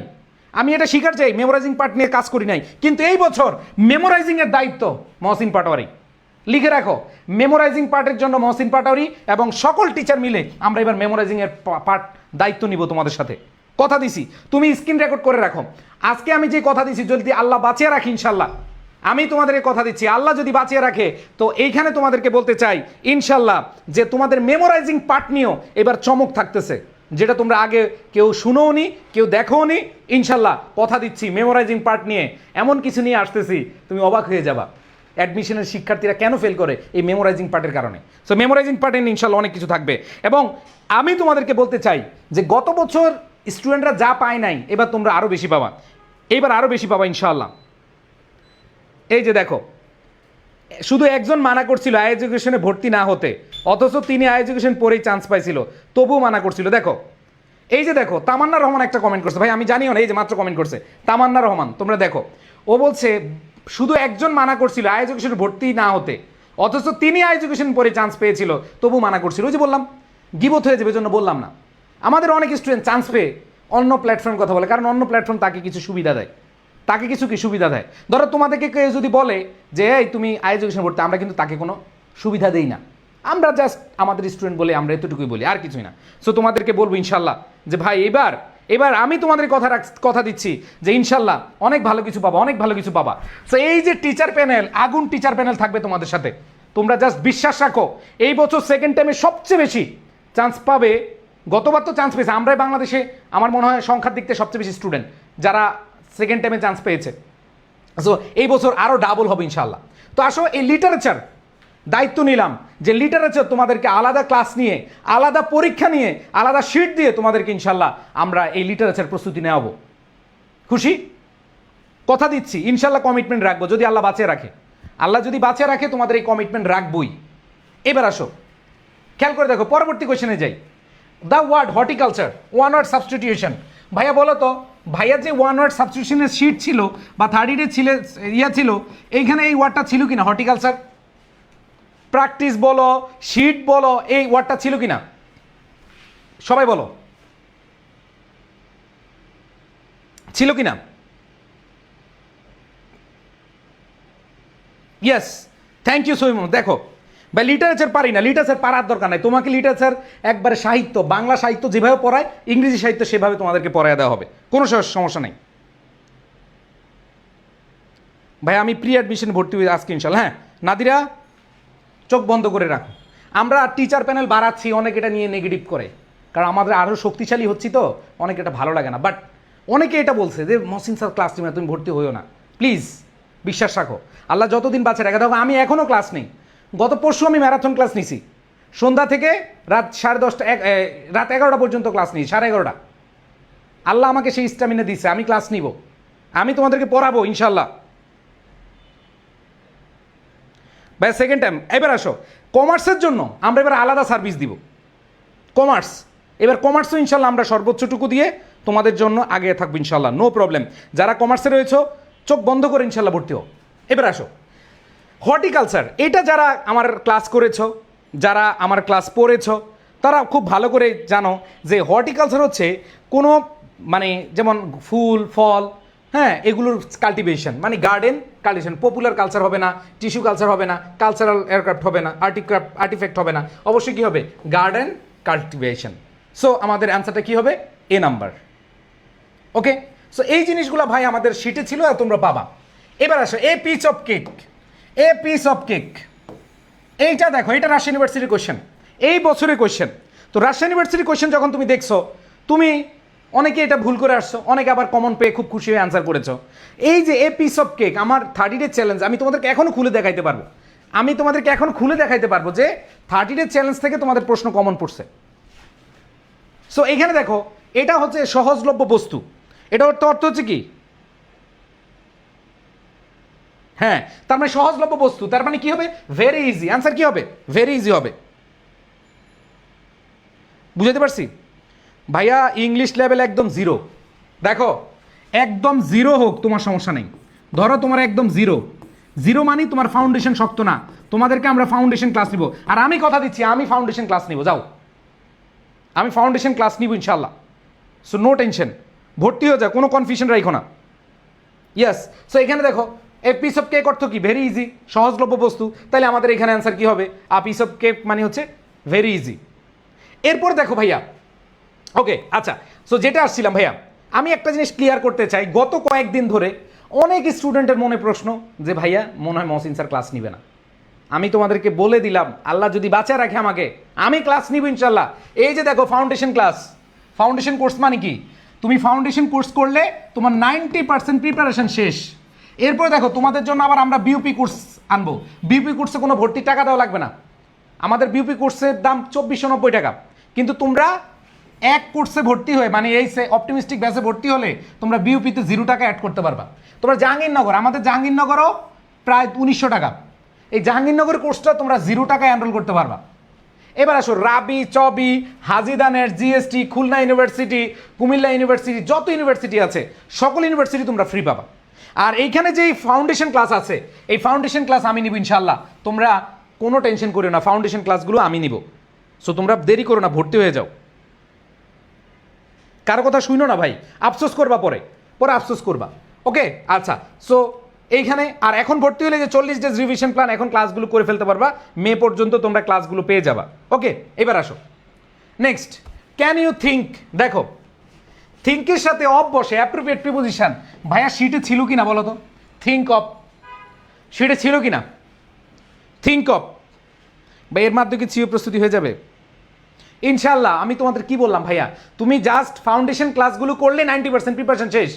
আমি এটা স্বীকার চাই, মেমোরাইজিং পার্ট নিয়ে কাজ করি নাই, কিন্তু এই বছর মেমোরাইজিংয়ের দায়িত্ব মহসিন পাটোয়ারি। লিখে রাখো, মেমোরাইজিং পার্টের জন্য মহসিন পাটোয়ারি এবং সকল টিচার মিলে আমরা এবার মেমোরাইজিংয়ের পার্ট দায়িত্ব নিব তোমাদের সাথে। কথা দিছি, তুমি স্ক্রিন রেকর্ড করে রাখো। আজকে আমি যে কথা দিছি, যদি আল্লাহ বাঁচিয়ে রাখি ইনশাল্লাহ, আমি তোমাদের কথা দিচ্ছি, আল্লাহ যদি বাঁচিয়ে রাখে তো এইখানে তোমাদেরকে বলতে চাই ইনশাল্লাহ যে তোমাদের মেমোরাইজিং পার্ট নিয়েও এবার চমক থাকতেছে, যেটা তোমরা আগে কেউ শুনোওনি, কেউ দেখোনি। ইনশাল্লাহ কথা দিচ্ছি, মেমোরাইজিং পার্ট নিয়ে এমন কিছু নিয়ে আসতেছি তুমি অবাক হয়ে যাবা। অ্যাডমিশনের শিক্ষার্থীরা কেন ফেল করে, এই মেমোরাইজিং পার্টের কারণে। সো মেমোরাইজিং পার্টে ইনশাল্লাহ অনেক কিছু থাকবে। এবং আমি তোমাদেরকে বলতে চাই যে গত বছর স্টুডেন্টরা যা পায় নাই, এবার তোমরা আরও বেশি পাবা, এবার আরও বেশি পাবা ইনশাআল্লাহ। এই যে দেখো, শুধু একজন মানা করছিল আই এডুকেশনে ভর্তি না হতে, অথচ তিনি আই এডুকেশন পড়েই চান্স পাইছিল, তবুও মানা করছিল। দেখো এই যে দেখো, তামান্না রহমান একটা কমেন্ট করছে, ভাই আমি জানিও না, এই যে মাত্র কমেন্ট করছে তামান্না রহমান, তোমরা দেখো, ও বলছে শুধু একজন মানা করছিল আই এডুকেশনে ভর্তি না হতে, অথচ তিনি আই এডুকেশন পড়ে চান্স পেয়েছিল, তবু মানা করছিল। ওই যে বললাম গিবত হয়ে যাবে, জন্য বললাম না। আমাদের অনেক স্টুডেন্ট চান্স পেয়ে অন্য প্ল্যাটফর্মের কথা বলে, কারণ অন্য প্ল্যাটফর্ম তাকে কিছু সুবিধা দেয়, তাকে কিছু কি সুবিধা দেয়। ধরো তোমাদেরকে কেউ যদি বলে যে এই তুমি আই এডুকেশন পড়তে, আমরা কিন্তু তাকে কোনো সুবিধা দেই না, আমরা জাস্ট আমাদের স্টুডেন্ট বলে আমরা এতটুকুই বলি, আর কিছুই না। সো তোমাদেরকে বলবো ইনশাল্লাহ যে ভাই এবার আমি তোমাদের কথা দিচ্ছি যে ইনশাল্লাহ অনেক ভালো কিছু পাবা, অনেক ভালো কিছু পাবা। সো এই যে টিচার প্যানেল, আগুন টিচার প্যানেল থাকবে তোমাদের সাথে, তোমরা জাস্ট বিশ্বাস রাখো। এই বছর সেকেন্ড টাইমে সবচেয়ে বেশি চান্স পাবে, গতবার তো চান্স পেয়েছে, আমরাই বাংলাদেশে আমার মনে হয় সংখ্যার দিক থেকে সবচেয়ে বেশি স্টুডেন্ট যারা সেকেন্ড টাইমে চান্স পেয়েছে। সো এই বছর আরও ডাবল হবে ইনশাল্লাহ। তো আসো এই লিটারেচার দায়িত্ব নিলাম যে লিটারেচার তোমাদেরকে আলাদা ক্লাস নিয়ে, আলাদা পরীক্ষা নিয়ে, আলাদা শিট দিয়ে তোমাদেরকে ইনশাল্লাহ আমরা এই লিটারেচার প্রস্তুতি নেওয়াবো। খুশি? কথা দিচ্ছি ইনশাল্লাহ কমিটমেন্ট রাখবো, যদি আল্লাহ বাঁচিয়ে রাখে। আল্লাহ যদি বাঁচিয়ে রাখে তোমাদের এই কমিটমেন্ট রাখবই। এবার আসো খেয়াল করে দেখো, পরবর্তী কোয়েশ্চেনে যাই। The word horticulture, one word substitution. ভাইয়া বলো তো, ভাইয়া যে ওয়ান ওয়ার্ড সাবস্টিটিউশনের শিট ছিল বা 30 ছিল ছিল, এইখানে এই ওয়ার্ডটা ছিল কিনা হর্টিকালচার? প্র্যাকটিস বলো, শিট বলো, এই ওয়ার্ডটা ছিল কিনা সবাই বলো, ছিল কিনা? Yes, thank you so much. দেখো ভাই লিটারেচার পারি না, লিটারেচার পারার দরকার নাই, তোমাকে লিটারেচার একবারে সাহিত্য, বাংলা সাহিত্য যেভাবে পড়ায়, ইংরেজি সাহিত্য সেভাবে তোমাদেরকে পড়ায় দেওয়া হবে, কোনো সমস্যা নেই। ভাই আমি প্রি অ্যাডমিশন ভর্তি হয়ে আজকে ইনশাল্লাহ। হ্যাঁ নাদিরা চোখ বন্ধ করে রাখো। আমরা টিচার প্যানেল বাড়াচ্ছি, অনেকে এটা নিয়ে নেগেটিভ করে, কারণ আমাদের আরও শক্তিশালী হচ্ছি তো, অনেকে এটা ভালো লাগে না। বাট অনেকে এটা বলছে যে মহসিন স্যার ক্লাস নিবে, তুমি ভর্তি হইও না, প্লিজ বিশ্বাস রাখো, আল্লাহ যতদিন বাঁচে রাখে। দেখো আমি এখনও ক্লাস নেই, গত পরশু আমি ম্যারাথন ক্লাস নিছি, সন্ধ্যা থেকে রাত 10:30 রাত 11টা পর্যন্ত ক্লাস নিই, 11:30। আল্লাহ আমাকে সেই স্ট্যামিনা দিচ্ছে, আমি ক্লাস নিব, আমি তোমাদেরকে পড়াবো ইনশাল্লাহ। ভাই সেকেন্ড টাইম। এবার আসো কমার্সের জন্য আমরা এবার আলাদা সার্ভিস দিব। কমার্স, এবার কমার্সও ইনশাল্লাহ আমরা সর্বোচ্চটুকু দিয়ে তোমাদের জন্য আগে থাকবো ইনশাল্লাহ, নো প্রবলেম। যারা কমার্সে রয়েছে চোখ বন্ধ করে ইনশাল্লাহ ভর্তি হও। এবার আসো হর্টিকালচার, এটা যারা আমার ক্লাস করেছো, যারা আমার ক্লাস পড়েছো, তারা খুব ভালো করে জানো যে হর্টিকালচার হচ্ছে কোনো মানে যেমন ফুল ফল, হ্যাঁ, এগুলোর কাল্টিভেশন, মানে গার্ডেন কাল্টিভেশন। পপুলার কালচার হবে না, টিস্যু কালচার হবে না, কালচারাল এয়ারক্রাফট হবে না, আর্টিফ্যাক্ট হবে না, অবশ্যই কী হবে, গার্ডেন কাল্টিভেশন। সো আমাদের অ্যান্সারটা কী হবে, এ নাম্বার। ওকে, সো এই জিনিসগুলো ভাই আমাদের শিটে ছিল আর তোমরা পাবা। এবার আসো a piece of cake, a piece of cake, এইটা দেখো, এটা রাজশাহী ইউনিভার্সিটির কোয়েশ্চেন, এই বছরের কোয়েশ্চেন। তো রাজশাহী ইউনিভার্সিটির কোয়েশ্চেন যখন তুমি দেখছো, তুমি অনেকে এটা ভুল করে আসছো, অনেকে আবার কমন পেয়ে খুব খুশি হয়ে অ্যান্সার করেছো। এই যে এ পিস অফ কেক, আমার 30 ডে চ্যালেঞ্জ, আমি তোমাদেরকে এখনো খুলে দেখাইতে পারবো, আমি তোমাদেরকে এখন খুলে দেখাইতে পারবো যে 30 ডে চ্যালেঞ্জ থেকে তোমাদের প্রশ্ন কমন পড়ছে। সো এখানে দেখো, এটা হচ্ছে সহজলভ্য বস্তু, এটা অর্থ হচ্ছে কি, হ্যাঁ, তার মানে সহজলভ্য বস্তু, তার মানে কি হবে, ভেরি ইজি। অ্যান্সার কি হবে, ভেরি ইজি হবে। বুঝাতে পারছি ভাইয়া? ইংলিশ লেভেল একদম জিরো, দেখো একদম জিরো হোক তোমার সমস্যা নেই, ধরো তোমার একদম জিরো, জিরো মানে তোমার ফাউন্ডেশন শক্ত না, তোমাদেরকে আমরা ফাউন্ডেশন ক্লাস নিব, আর আমি কথা দিচ্ছি আমি ফাউন্ডেশন ক্লাস নিব, যাও, আমি ফাউন্ডেশন ক্লাস নিব ইনশাল্লাহ। সো নো টেনশন, ভর্তি হয়ে যাও, কোনো কনফিউশন রাখো না। ইয়েস, সো এখানে দেখো এ পিস অফ কেক অর্থ কি, ভেরি ইজি, সহজলভ্য বস্তু, তাহলে আমাদের এখানে অ্যান্সার কি হবে, আ পিস অফ কেক মানে হচ্ছে ভেরি ইজি। এরপর দেখো ভাইয়া, ওকে আচ্ছা, সো যেটা আসছিলাম ভাইয়া, আমি একটা জিনিস ক্লিয়ার করতে চাই, গত কয়েকদিন ধরে অনেক স্টুডেন্টের মনে প্রশ্ন যে ভাইয়া মনে হয় মহসিন স্যার ক্লাস নিবে না। আমি তোমাদেরকে বলে দিলাম, আল্লাহ যদি বাঁচায় রাখে আমাকে, আমি ক্লাস নিব ইনশাল্লাহ। এই যে দেখো ফাউন্ডেশন ক্লাস, ফাউন্ডেশন কোর্স মানে কি, তুমি ফাউন্ডেশন কোর্স করলে তোমার 90% প্রিপারেশন শেষ। এরপর দেখো তোমাদের জন্য আবার আমরা বিউপি কোর্স আনবো, বিউপি কোর্সে কোনো ভর্তির টাকা দেওয়া লাগবে না, আমাদের বিউপি কোর্সের দাম 2490 টাকা, কিন্তু তোমরা এক কোর্সে ভর্তি হয়ে, মানে এই অপটিমিস্টিক ব্যাচে ভর্তি হলে তোমরা বিউপিতে 0 টাকা অ্যাড করতে পারবা। তোমরা জাহাঙ্গীরনগর, আমাদের জাহাঙ্গীরনগরও প্রায় 1900 টাকা, এই জাহাঙ্গীরনগর কোর্সটা তোমরা 0 টাকায় এনরোল করতে পারবা। এবার আসো রাবি, চবি, হাজিদানের, GST, Khulna university, Comilla university, যত ইউনিভার্সিটি আছে সকল ইউনিভার্সিটি তোমরা ফ্রি পাবা। আর এইখানে যে ফাউন্ডেশন ক্লাস আছে, এই ফাউন্ডেশন ক্লাস আমি নিব ইনশাল্লাহ, তোমরা কোনো টেনশন করো না, ফাউন্ডেশন ক্লাসগুলো আমি নিব। সো তোমরা দেরি করো না, ভর্তি হয়ে যাও, কারো কথা শুনো না ভাই, আফসোস করবা পরে, পরে আফসোস করবা। ওকে আচ্ছা, সো এইখানে আর এখন ভর্তি হলে যে 40 ডেজ রিভিশন প্ল্যান, এখন ক্লাসগুলো করে ফেলতে পারবা, মে পর্যন্ত তোমরা ক্লাসগুলো পেয়ে যাবা। ওকে, এবার আসো নেক্সট, ক্যান ইউ থিঙ্ক, দেখো থিঙ্কের সাথে অফ বসে অ্যাপ্রোপ্রিয়েট প্রিপোজিশন, ভাইয়া শিটে ছিল কি না বলো তো, থিঙ্ক অফ শিটে ছিল কি না, থিঙ্ক অফ, বা এর মাধ্যমে কি সিও প্রস্তুতি হয়ে যাবে ইনশাল্লাহ। আমি তোমাদের কি বললাম ভাইয়া, তুমি জাস্ট ফাউন্ডেশন ক্লাসগুলো করলে 90% প্রিপারেশন শেষ,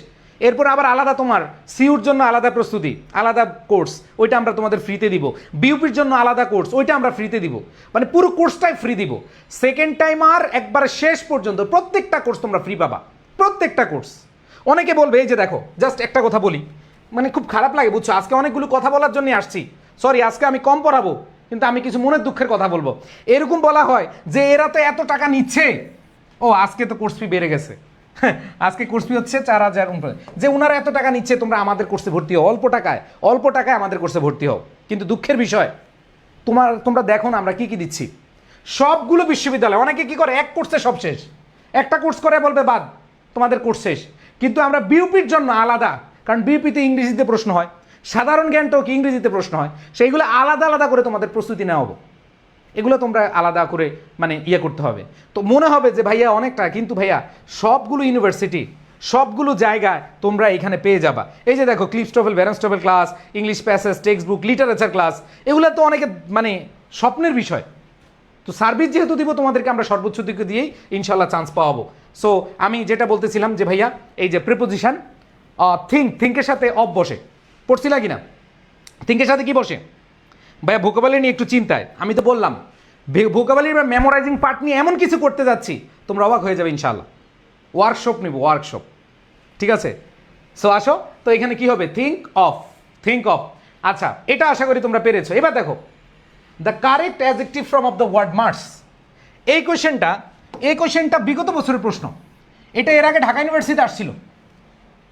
এরপর আবার আলাদা তোমার সিউর জন্য আলাদা প্রস্তুতি, আলাদা কোর্স, ওইটা আমরা তোমাদের ফ্রিতে দিব, বিউপির জন্য আলাদা কোর্স, ওইটা আমরা ফ্রিতে দিব, মানে পুরো কোর্সটাই ফ্রি দিব। সেকেন্ড টাইম আর একবার শেষ পর্যন্ত প্রত্যেকটা কোর্স তোমরা ফ্রি পাবা, প্রত্যেকটা কোর্স। অনেকে বলবে, এই যে দেখো জাস্ট একটা কথা বলি, মানে খুব খারাপ লাগে বুঝছো, আজকে অনেকগুলো কথা বলার জন্য আসছি, সরি আজকে আমি কম পড়াবো, কিন্তু আমি কিছু মনের দুঃখের কথা বলবো। এরকম বলা হয় যে এরা তো এত টাকা নিচ্ছে, ও আজকে তো কোর্স ফি বেড়ে গেছে, আজকে কোর্স ফি হচ্ছে 4000, যে ওনারা এত টাকা নিচ্ছে তোমরা আমাদের কোর্সে ভর্তি হও, অল্প টাকায়, অল্প টাকায় আমাদের কোর্সে ভর্তি হও। কিন্তু দুঃখের বিষয়, তোমরা দেখো না আমরা কি কি দিচ্ছি, সবগুলো বিশ্ববিদ্যালয়, অনেকে কি করে এক কোর্সে সব শেষ, একটা কোর্স করে বলবে বাদ তোমাদের কোর্স শেষ, কিন্তু আমরা বিউপির জন্য আলাদা, কারণ বিউপিতে ইংরেজিতে প্রশ্ন হয়, সাধারণ জ্ঞানটাও কি ইংরেজিতে প্রশ্ন হয়, সেইগুলো আলাদা আলাদা করে তোমাদের প্রস্তুতি নেওয়া হবে, এগুলো তোমরা আলাদা করে মানে ইয়ে করতে হবে। তো মনে হবে যে ভাইয়া অনেকটা, কিন্তু ভাইয়া সবগুলো ইউনিভার্সিটি, সবগুলো জায়গায় তোমরা এখানে পেয়ে যাবা। এই যে দেখো ক্লিপস্টফেল, ব্যারনস্টফেল class, English passage, textbook, literature class, এগুলো তো অনেকে মানে স্বপ্নের বিষয়। তো সার্ভিস যেহেতু দিব তোমাদেরকে, আমরা সর্বোচ্চ দিকে দিয়েই ইনশাল্লাহ চান্স পাওয়াবো। সো আমি যেটা বলতেছিলাম যে ভাইয়া, এই যে প্রিপোজিশন থিঙ্কের সাথে অফ বসে, পড়ছিলা কি না, থিঙ্কের সাথে কি বসে ভাইয়া, ভোকাবুলারি নিয়ে একটু চিন্তায়, আমি তো বললাম ভোকাবুলারি বা মেমোরাইজিং পার্ট নিয়ে এমন কিছু করতে যাচ্ছি তোমরা অবাক হয়ে যাবে ইনশাল্লাহ। ওয়ার্কশপ নিব, ওয়ার্কশপ, ঠিক আছে। সো আসো, তো এখানে কি হবে, থিঙ্ক অফ, থিঙ্ক অফ। আচ্ছা, এটা আশা করি তোমরা পেরেছো। এবার দেখো the correct adjective from of the word Mars, এই কোয়েশ্চেনটা বিগত বছরের প্রশ্ন, এটা এর আগে ঢাকা ইউনিভার্সিটিতে আসছিল,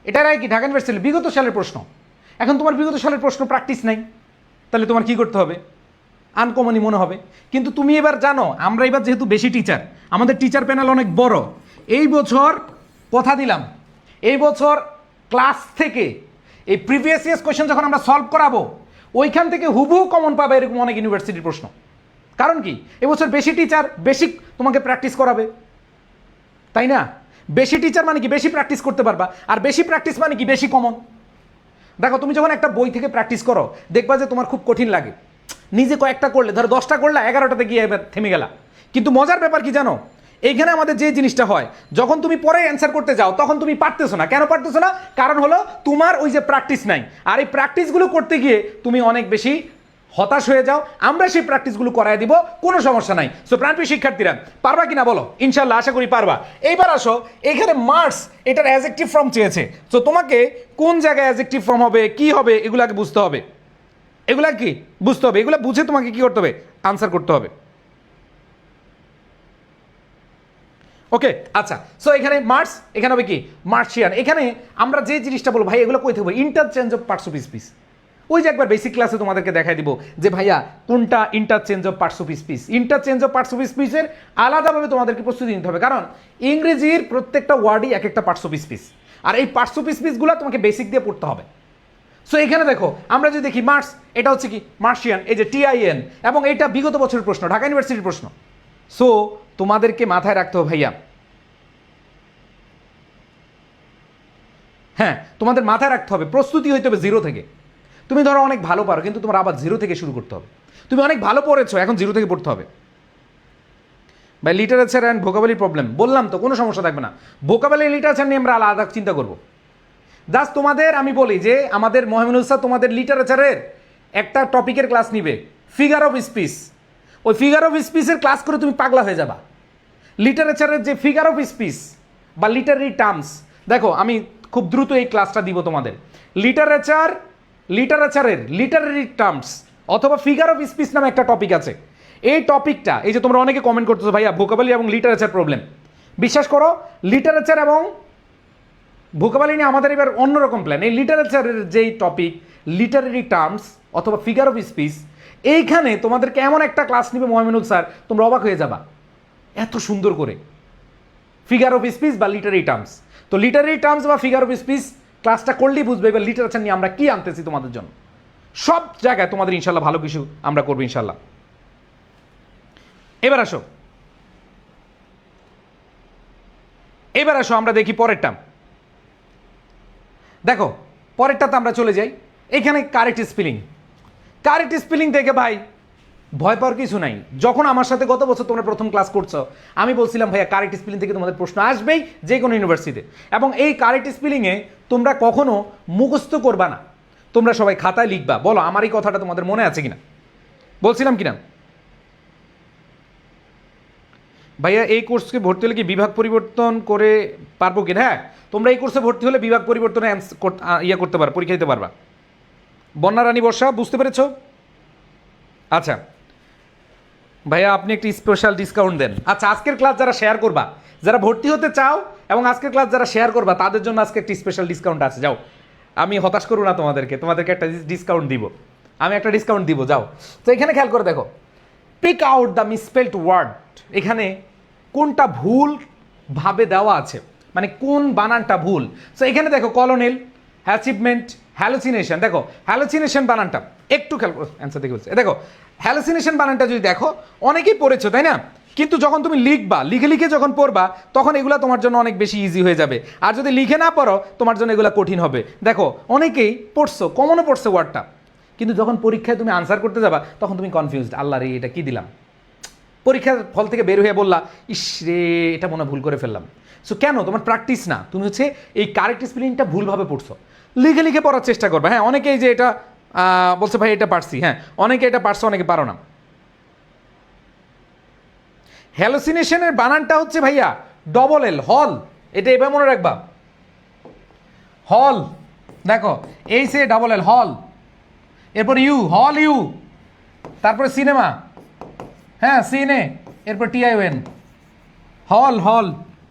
এটার আগে কি ঢাকা ইউনিভার্সিটি বিগত সালের প্রশ্ন। এখন তোমার বিগত সালের প্রশ্ন প্র্যাকটিস নাই, তাহলে তোমার কি করতে হবে? আনকমনই মনে হবে। কিন্তু তুমি এবার জানো, আমরা এবার যেহেতু বেশি টিচার, আমাদের টিচার প্যানেল অনেক বড়, এই বছর কথা দিলাম, এই বছর ক্লাস থেকে এই প্রিভিয়াস ইয়ার্স কোয়েশ্চেন যখন আমরা সলভ করাবো, ওইখান থেকে হুবহু কমন পাবে এরকম অনেক ইউনিভার্সিটির প্রশ্ন। কারণ কি, এবছর বেশি টিচার বেশি তোমাকে প্র্যাকটিস করাবে, তাই না? বেশি টিচার মানে কি বেশি প্র্যাকটিস করতে পারবা, আর বেশি প্র্যাকটিস মানে কি বেশি কমন। দেখো তুমি যখন একটা বই থেকে প্র্যাকটিস করো, দেখবা যে তোমার খুব কঠিন লাগে। নিজে কয়েকটা করলে, ধরো 10টা করলে, 11টাতে গিয়ে এবার থেমে গেলা। কিন্তু মজার ব্যাপার কি জানো, এইখানে আমাদের যে জিনিসটা হয়, যখন তুমি পরে অ্যান্সার করতে যাও তখন তুমি পারতেছো না। কেন পারতেছো না? কারণ হলো তোমার ওই যে প্র্যাকটিস নাই। আর এই প্র্যাকটিসগুলো করতে গিয়ে তুমি অনেক বেশি হতাশ হয়ে যাও। আমরা সেই প্র্যাকটিসগুলো করায় দিব, কোনো সমস্যা নাই। সো প্রাণপ্রিয় শিক্ষার্থীরা, পারবা কিনা বলো? ইনশাল্লাহ, আশা করি পারবা। এইবার আসো, এখানে মার্স এটার অ্যাডজেক্টিভ ফর্ম চেয়েছে। সো তোমাকে কোন জায়গায় অ্যাডজেক্টিভ ফর্ম হবে, কি হবে, এগুলাকে বুঝতে হবে। এগুলা কি বুঝতে হবে, এগুলা বুঝে তোমাকে কি করতে হবে? আনসার করতে হবে। ওকে, আচ্ছা। সো এখানে মার্স, এখানে হবে কি মার্শিয়ান। এখানে আমরা যে জিনিসটা বলবো, ভাই এগুলো কই থাকবো? Interchange of parts of speech. ওই যে একবার বেসিক ক্লাসে তোমাদেরকে দেখাই দিব যে ভাইয়া কোনটা interchange of parts of speech. Interchange of parts of স্পিচের আলাদাভাবে তোমাদেরকে প্রস্তুতি নিতে হবে, কারণ ইংরেজির প্রত্যেকটা ওয়ার্ডই এক একটা পার্টস অফ স্পিচ, আর এই পার্টস অফ স্পিচগুলো তোমাকে বেসিক দিয়ে পড়তে হবে। সো এখানে দেখো, আমরা যদি দেখি মার্স, এটা হচ্ছে কি মার্শিয়ান, এই যে TIN, এবং এটা বিগত বছরের প্রশ্ন, ঢাকা ইউনিভার্সিটির প্রশ্ন। সো তোমাদেরকে মাথায় রাখতে হবে ভাইয়া, হ্যাঁ তোমাদের মাথায় রাখতে হবে, প্রস্তুতি হইতে হবে জিরো থেকে। তুমি ধরো অনেক ভালো পারো, কিন্তু তোমার আবার জিরো থেকে শুরু করতে হবে। তুমি অনেক ভালো পড়েছো, এখন জিরো থেকে পড়তে হবে। ভাই লিটারেচার অ্যান্ড ভোকাবুলারি প্রবলেম বললাম তো, কোনো সমস্যা থাকবে না। ভোকাবুলারি লিটারেচার নিয়ে আমরা আলাদা চিন্তা করবো। জাস্ট তোমাদের আমি বলি যে আমাদের মহিমুল স্যার তোমাদের লিটারেচারের একটা টপিকের ক্লাস নিবে, ফিগার অফ স্পিচ। ওই ফিগার অফ স্পিচের ক্লাস করে তুমি পাগলা হয়ে যাবা। লিটারেচারের যে ফিগার অফ স্পিচ বা লিটারারি টার্মস, দেখো আমি খুব দ্রুত এই ক্লাসটা দিব তোমাদের। লিটারেচারের লিটারারি টার্মস অথবা ফিগার অফ স্পিচ নামে একটা টপিক আছে। এই টপিকটা, এই যে তোমরা অনেকে কমেন্ট করতেছো ভাইয়া ভোকাবুলারি এবং লিটারেচার প্রবলেম, বিশ্বাস করো লিটারেচার এবং ভোকাবুলারি নিয়ে আমাদের এবার অন্যরকম প্ল্যান। এই লিটারেচারের যেই টপিক লিটারারি টার্মস অথবা ফিগার অফ স্পিচ, এইখানে তোমাদেরকে এমন একটা ক্লাস নিবে মোহাম্মদ স্যার, তোমরা অবাক হয়ে যাবা এত সুন্দর করে। ফিগার অফ স্পিচ বা লিটারারি টার্মস, তো লিটারারি টার্মস বা ফিগার অফ স্পিচ ক্লাসটা করলেই বুঝবে এবার লিটারেচার নিয়ে আমরা কি আনতেছি তোমাদের জন্য। সব জায়গায় তোমাদের ইনশাল্লাহ ভালো কিছু আমরা করবো ইনশাল্লাহ। এবার আসো আমরা দেখি পরেরটা। দেখো পরেরটাতে আমরা চলে যাই। এখানে কারেক্ট স্পেলিং। কারেক্ট স্পেলিং দেখে ভাই ভয় পাওয়ার কিছু নাই। যখন আমার সাথে গত বছর তোমরা প্রথম ক্লাস করছো, আমি বলছিলাম ভাইয়া কারেক্ট স্পেলিং থেকে তোমাদের প্রশ্ন আসবেই যে কোনো ইউনিভার্সিটিতে, এবং এই কারেক্ট স্পেলিংয়ে তোমরা কখনো মুখস্থ করবা না, তোমরা সবাই খাতায় লিখবা। বলো আমার এই কথাটা তোমাদের মনে আছে কিনা, বলছিলাম কিনা? ভাইয়া এই কোর্সকে ভর্তি হলে কি বিভাগ পরিবর্তন করে পারবো কিনা? হ্যাঁ, তোমরা এই কোর্সে ভর্তি হলে বিভাগ পরিবর্তনে করতে পারো, পরীক্ষা দিতে পারবা। বন্যা রানী বর্ষা, বুঝতে পেরেছো? আচ্ছা ভাইয়া আপনি একটি স্পেশাল ডিসকাউন্ট দেন। আচ্ছা, আজকের ক্লাস যারা শেয়ার করবা, যারা ভর্তি হতে চাও এবং আজকের ক্লাস যারা শেয়ার করবা, তাদের জন্য আজকে একটি স্পেশাল ডিসকাউন্ট আছে। যাও, আমি হতাশ করবো না তোমাদেরকে একটা ডিসকাউন্ট দিব, আমি একটা ডিসকাউন্ট দিব। যাও, তো এখানে খেয়াল করে দেখো, pick out the misspelled word. এখানে কোনটা ভুল ভাবে দেওয়া আছে, মানে কোন বানানটা ভুল। সো এখানে দেখো কলোনেল, অ্যাচিভমেন্ট, হ্যালুসিনেশন। দেখো হ্যালুসিনেশন বানানটা একটু খেয়াল করো, অ্যান্সার দেখে বলছে। দেখো হ্যালুসিনেশন বানানটা যদি দেখো, অনেকেই পড়েছো তাই না, কিন্তু যখন তুমি লিখবা, লিখে যখন পড়বা, তখন এগুলো তোমার জন্য অনেক বেশি ইজি হয়ে যাবে। আর যদি লিখে না পড়ো, তোমার জন্য এগুলো কঠিন হবে। দেখো অনেকেই পড়ছো, কমনও পড়ছে ওয়ার্ডটা, কিন্তু যখন পরীক্ষায় তুমি আনসার করতে যাবা, তখন তুমি কনফিউজড, আল্লাহ রে এটা কি দিলাম। পরীক্ষার ফল থেকে বের হয়ে বললা, ইস রে এটা মনে ভুল করে ফেললাম। সো কেন? তোমার প্র্যাকটিস না, তুমি হচ্ছে এই কারেক্ট স্পেলিংটা ভুলভাবে পড়ছো। লিখে পড়ার চেষ্টা করবে। হ্যাঁ, অনেকেই যে এটা বলছে ভাই এটা পারছি, হ্যাঁ অনেকে এটা পারছো, অনেকে পারো না। হ্যালুসিনেশনের বানানটা হচ্ছে ভাইয়া ডবল এল, হল। এটা এবার মনে রাখবা, হল। দেখো এই সে ডাবল এল, হল, এরপর ইউ, হল ইউ, তারপরে সিনেমা, হ্যাঁ সিনে, এরপর TION, হল।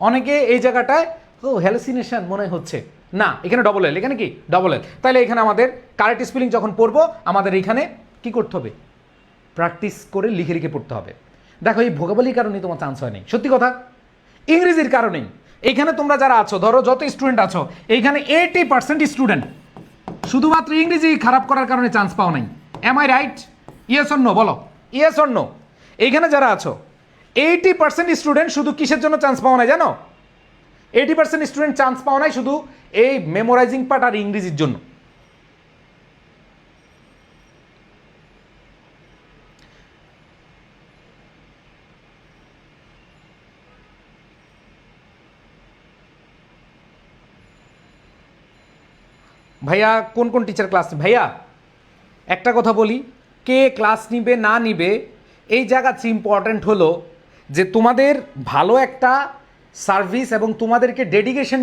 অনেকে এই জায়গাটায় ও হ্যালুসিনেশন মনে হচ্ছে না, এখানে ডবল এল, এখানে কি ডবল এল। তাহলে এখানে আমাদের কারেক্ট স্পেলিং যখন পড়বো, আমাদের এখানে কি করতে হবে? প্র্যাকটিস করে লিখে লিখে পড়তে হবে। দেখো এই ভোকাবুলারির কারণেই তোমার চান্স হয় নাই, সত্যি কথা। ইংরেজির কারণেই। এইখানে তোমরা যারা আছো, ধরো যত স্টুডেন্ট আছো, এইখানে 80% স্টুডেন্ট শুধুমাত্র ইংরেজি খারাপ করার কারণে চান্স পাও নাই। Am I right? Yes or no বলো, ইয়েস অর নো? এইখানে যারা আছো 80% স্টুডেন্ট শুধু কিসের জন্য চান্স পাও নাই জানো? 80% স্টুডেন্ট চান্স পাও নাই শুধু এই মেমোরাইজিং পার্ট আর ইংরেজির জন্য। ভাইয়া কোন কোন টিচার ক্লাস? ভাইয়া একটা কথা বলি, কে ক্লাস নিবে না নিবে এই জায়গা ইম্পর্ট্যান্ট হলো যে তোমাদের ভালো একটা সার্ভিস এবং তোমাদেরকে ডেডিকেশন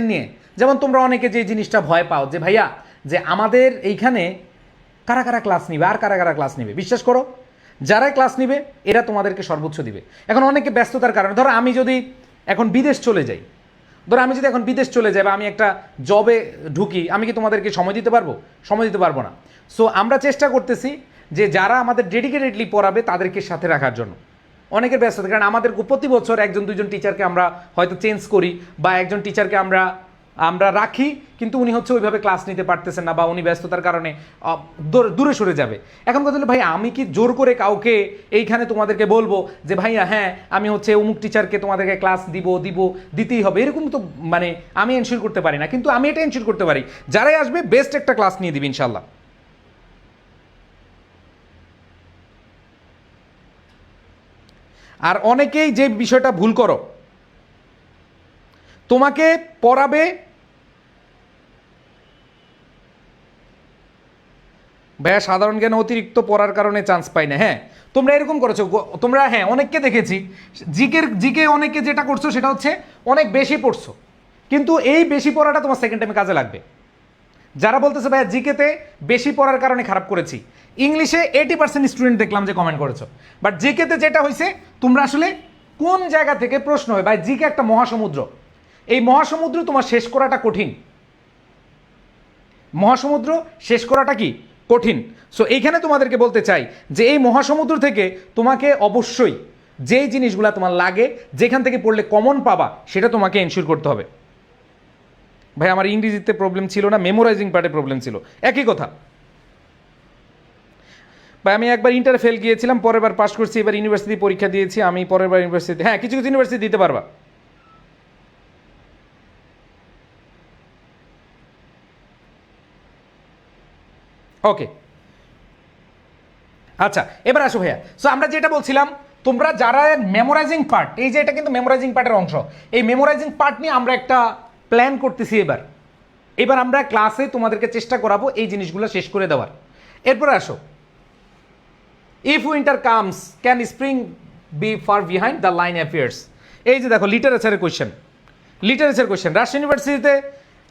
নিয়ে, যেমন তোমরা অনেকে যে জিনিসটা ভয় পাও যে ভাইয়া যে আমাদের এইখানে কারা কারা ক্লাস নিবে আর কারা কারা ক্লাস নিবে, বিশ্বাস করো যারাই ক্লাস নিবে এরা তোমাদেরকে সর্বোচ্চ দিবে। এখন অনেকে ব্যস্ততার কারণে, ধরো আমি যদি এখন বিদেশ চলে যাই বা আমি একটা জবে ঢুকি, আমি কি তোমাদেরকে সময় দিতে পারবো? সময় দিতে পারবো না। সো আমরা চেষ্টা করতেছি যে যারা আমাদের ডেডিকেটেডলি পড়াবে তাদেরকে সাথে রাখার জন্য। অনেকের ব্যস্ততা, কারণ আমাদের প্রতি বছর একজন দুজন টিচারকে আমরা হয়তো চেঞ্জ করি বা একজন টিচারকে আমরা রাখি, কিন্তু উনি হচ্ছে ওইভাবে ক্লাস নিতে পারতেছেন না বা উনি ব্যস্ততার কারণে দূরে সরে যাবে। এখন কথা হলো ভাই আমি কি জোর করে কাউকে এইখানে তোমাদেরকে বলবো যে ভাইয়া হ্যাঁ আমি হচ্ছে অমুক টিচারকে তোমাদেরকে ক্লাস দিতেই হবে, এরকম তো মানে আমি এনশিওর করতে পারি না। কিন্তু আমি এটা এনশিওর করতে পারি যারাই আসবে বেস্ট একটা ক্লাস নিয়ে দিবি ইনশাল্লাহ। আর অনেকেই যে বিষয়টা ভুল করো, তোমাকে পড়াবে ভাইয়া সাধারণ জ্ঞানে অতিরিক্ত পড়ার কারণে চান্স পাই না। হ্যাঁ তোমরা এরকম করেছো, তোমরা হ্যাঁ অনেককে দেখেছি জিকে অনেকে যেটা করছো সেটা হচ্ছে অনেক বেশি পড়ছো, কিন্তু এই বেশি পড়াটা তোমার সেকেন্ড টাইমে কাজে লাগবে। যারা বলতেছে ভাইয়া জিকেতে বেশি পড়ার কারণে খারাপ করেছি, ইংলিশে 80% স্টুডেন্ট দেখলাম যে কমেন্ট করেছো, বাট জিকেতে যেটা হয়েছে তোমরা আসলে কোন জায়গা থেকে প্রশ্ন হয়, ভাই জিকে একটা মহাসমুদ্র, এই মহাসমুদ্র তোমার শেষ করাটা কঠিন, মহাসমুদ্র শেষ করাটা কি কঠিন। সো এইখানে তোমাদেরকে বলতে চাই যে এই মহাসমুদ্র থেকে তোমাকে অবশ্যই যেই জিনিসগুলো তোমার লাগে, যেখান থেকে পড়লে কমন পাবা, সেটা তোমাকে এনশিওর করতে হবে। ভাই আমার ইংরেজিতে প্রবলেম ছিল না, মেমোরাইজিং পার্টে প্রবলেম ছিল, একই কথা। ভাই আমি একবার ইন্টারে ফেল গিয়েছিলাম, পরের বার পাস করছি, এবার ইউনিভার্সিটি পরীক্ষা দিয়েছি, আমি পরের বার ইউনিভার্সিটি, হ্যাঁ কিছু কিছু ইউনিভার্সিটি দিতে পারবা। ওকে আচ্ছা এবার আসো ভাইয়া। সো আমরা যেটা বলছিলাম, তোমরা যারা মেমোরাইজিং পার্ট, এই যে এটা কিন্তু মেমোরাইজিং পার্টের অংশ, এই মেমোরাইজিং পার্ট নিয়ে আমরা একটা প্ল্যান করতেছি। এবার আমরা ক্লাসে তোমাদেরকে চেষ্টা করাবো এই জিনিসগুলো শেষ করে দেওয়ার। এরপরে আসো, if winter comes can spring be far behind the line affairs. এই যে দেখো লিটারেচারের কোয়েশ্চেন, রাজশাহী ইউনিভার্সিটিতে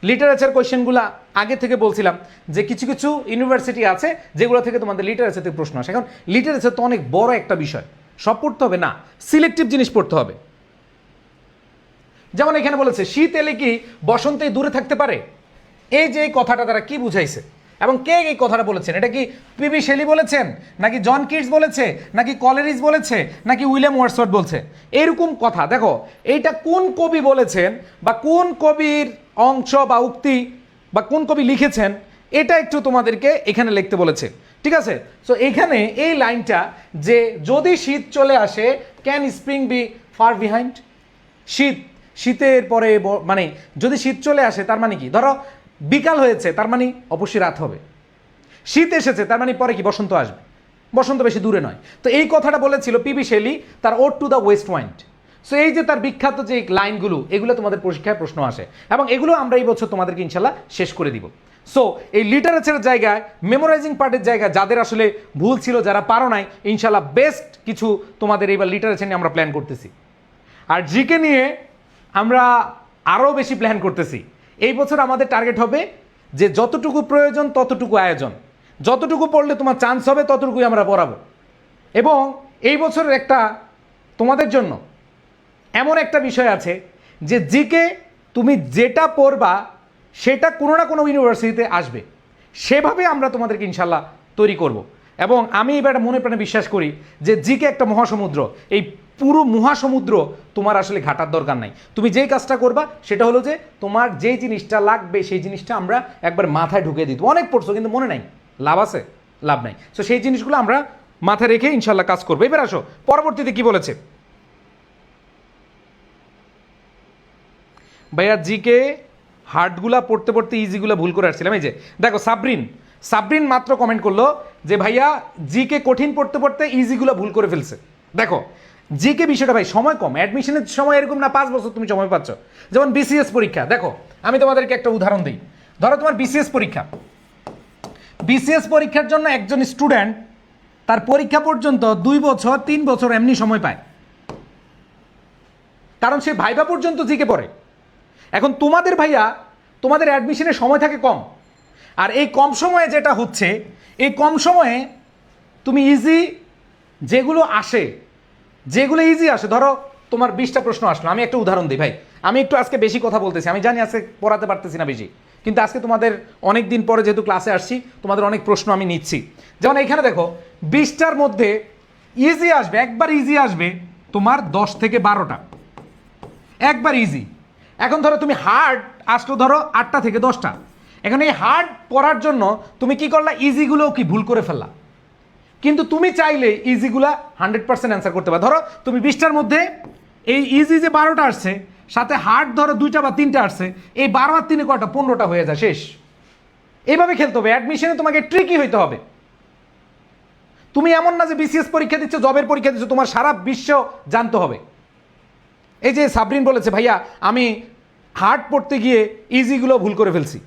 লিটারেচার কোয়েশ্চেনগুলো আগে থেকে বলছিলাম যে কিছু কিছু ইউনিভার্সিটি আছে যেগুলো থেকে তোমাদের লিটারেচার থেকে প্রশ্ন আসে। এখন লিটারেচার তো অনেক বড় একটা বিষয়, সব পড়তে হবে না, সিলেক্টিভ জিনিস পড়তে হবে। যেমন এখানে বলেছে শীত এলে কি বসন্তে দূরে থাকতে পারে, এই যে এই কথাটা তারা কি বুঝাইছে এবং কে এই কথাটা বলেছেন? এটা কি পিবি শেলি বলেছেন, নাকি জন কিটস বলেছে, নাকি কলেরিজ বলেছে, নাকি উইলিয়াম ওয়ার্ডসওয়ার্থ বলছে? এরকম কথা দেখো, এইটা কোন কবি বলেছেন বা কোন কবির অংশ বা উক্তি বা কোন কবি লিখেছেন, এটা একটু তোমাদেরকে এখানে লিখতে বলেছে, ঠিক আছে? সো এখানে এই লাইনটা যে যদি শীত চলে আসে can spring be far behind, শীতের পরে মানে যদি শীত চলে আসে তার মানে কি, ধরো বিকাল হয়েছে তার মানে অবশ্যই রাত হবে, শীত এসেছে তার মানে পরে কি বসন্ত আসবে, বসন্ত বেশি দূরে নয়। তো এই কথাটা বলেছিল পিবি শেলি তার ode to the west wind. So এই যে তার বিখ্যাত যে লাইনগুলো, এগুলো তোমাদের পরীক্ষায় প্রশ্ন আসে এবং এগুলো আমরা এই বছর তোমাদেরকে ইনশাল্লাহ শেষ করে দিব। সো এই লিটারেচারের জায়গায়, মেমোরাইজিং পার্টের জায়গায় যাদের আসলে ভুল ছিল, যারা পারো নাই, ইনশাল্লাহ বেস্ট কিছু তোমাদের এইবার লিটারেচার নিয়ে আমরা প্ল্যান করতেছি। আর জিকে নিয়ে আমরা আরও বেশি প্ল্যান করতেছি। এই বছর আমাদের টার্গেট হবে যে যতটুকু প্রয়োজন ততটুকু আয়োজন, যতটুকু পড়লে তোমার চান্স হবে ততটুকুই আমরা পড়াবো। এবং এই বছরের একটা তোমাদের জন্য এমন একটা বিষয় আছে যে জিকে তুমি যেটা পড়বা সেটা কোনো না কোনো ইউনিভার্সিটিতে আসবে, সেভাবে আমরা তোমাদেরকে ইনশাল্লাহ তৈরি করব। এবং আমি এবার মনে প্রাণে বিশ্বাস করি যে জিকে একটা মহাসমুদ্র, এই পুরো মহাসমুদ্র তোমার আসলে ঘাটার দরকার নাই। তুমি যেই কাজটা করবা সেটা হলো যে তোমার যেই জিনিসটা লাগবে সেই জিনিসটা আমরা একবার মাথায় ঢুকিয়ে দিত। অনেক পড়ছো কিন্তু মনে নাই, লাভ আছে? লাভ নাই। সো সেই জিনিসগুলো আমরা মাথায় রেখে ইনশাল্লাহ কাজ করবো। এবার আসো পরবর্তীতে কি বলেছে ভাইয়া, জিকে হার্ডগুলা পড়তে পড়তে ইজিগুলা ভুল করে আসছিলাম। এই যে দেখো সাবরিন মাত্র কমেন্ট করলো যে ভাইয়া জিকে কঠিন পড়তে পড়তে ইজিগুলা ভুল করে ফেলছে। দেখো জিকে বিষয়টা ভাই সময় কম, অ্যাডমিশনের সময় এরকম না 5 বছর তুমি সময় পাচ্ছ। যেমন বিসিএস পরীক্ষা, দেখো আমি তোমাদেরকে একটা উদাহরণ দিই। ধরো তোমার বিসিএস পরীক্ষার জন্য একজন স্টুডেন্ট তার পরীক্ষা পর্যন্ত 2 বছর 3 বছর এমনি সময় পায়, কারণ সে ভাইবা পর্যন্ত জিকে পড়ে। এখন তোমাদের ভাইয়া তোমাদের অ্যাডমিশনের সময় থাকে কম, আর এই কম সময়ে যেটা হচ্ছে, এই কম সময়ে তুমি ইজি যেগুলো ইজি আসে, ধরো তোমার 20টা প্রশ্ন আসলো। আমি একটা উদাহরণ দিই ভাই, আমি একটু আজকে বেশি কথা বলতেছি, আমি জানি আজকে পড়াতে পারতেছি না বেশি, কিন্তু আজকে তোমাদের অনেক দিন পরে যেহেতু ক্লাসে আসছি তোমাদের অনেক প্রশ্ন আমি নিচ্ছি। যেমন এখানে দেখো 20টার মধ্যে ইজি আসবে, একবার ইজি আসবে তোমার 10 থেকে 12টা, একবার ইজি। এখন ধরো তুমি হার্ড আসলো ধরো 8টা থেকে 10টা। এখন এই হার্ড পড়ার জন্য তুমি কি করলা, ইজিগুলোও কি ভুল করে ফেললা। কিন্তু তুমি চাইলে ইজিগুলা 100% অ্যান্সার করতে পারো। ধরো তুমি 20টার মধ্যে এই ইজি যে 12টা আসছে, সাথে হার্ড ধরো 2টা বা 3টা আসছে, এই 12 আর 3 কয়টা, 15টা হয়ে যায়, শেষ। এইভাবে খেলতে হবে। অ্যাডমিশনে তোমাকে ট্রিকি হইতে হবে। তুমি এমন না যে বিসিএস পরীক্ষা দিচ্ছ, জবের পরীক্ষা দিচ্ছ, তোমার সারা বিশ্ব জানতে হবে। এই যে সাবরিন বলেছে ভাইয়া আমি হার্ড পড়তে গিয়ে ইজিগুলো ভুল করে ফেলছি।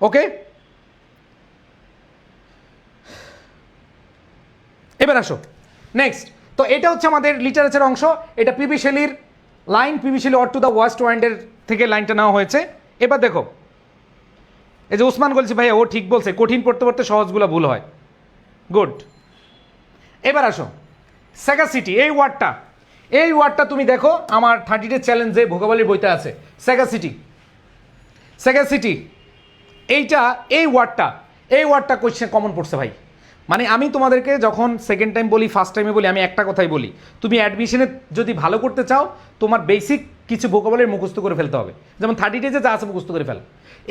ওকে, এবার আসো নেক্সট। তো এটা হচ্ছে আমাদের লিটারেচার অংশ। এটা পিবি শেলির লাইন, PB Shelley ode to the west ওয়াইন্ডের থেকে লাইনটা নেওয়া হয়েছে। এবার দেখো এই যে ওসমান বলছে ভাইয়া ও ঠিক বলছে, কঠিন পড়তে পড়তে সহজগুলো ভুল হয়। গুড। এবার আসো স্যাগাসিটি, এই ওয়ার্ডটা তুমি দেখো আমার 30 ডে চ্যালেঞ্জে ভোকাবুলারি বইতে আছে। স্যাগাসিটি এই ওয়ার্ডটা কোয়েশ্চেন কমন পড়ছে ভাই। মানে আমি তোমাদেরকে যখন সেকেন্ড টাইম বলি, ফার্স্ট টাইমে বলি, আমি একটা কথাই বলি, তুমি অ্যাডমিশনে যদি ভালো করতে চাও তোমার বেসিক কিছু ভোকাবুলারি মুখস্থ করে ফেলতে হবে। যেমন 30 ডেজে যা আছে মুখস্থ করে ফেল।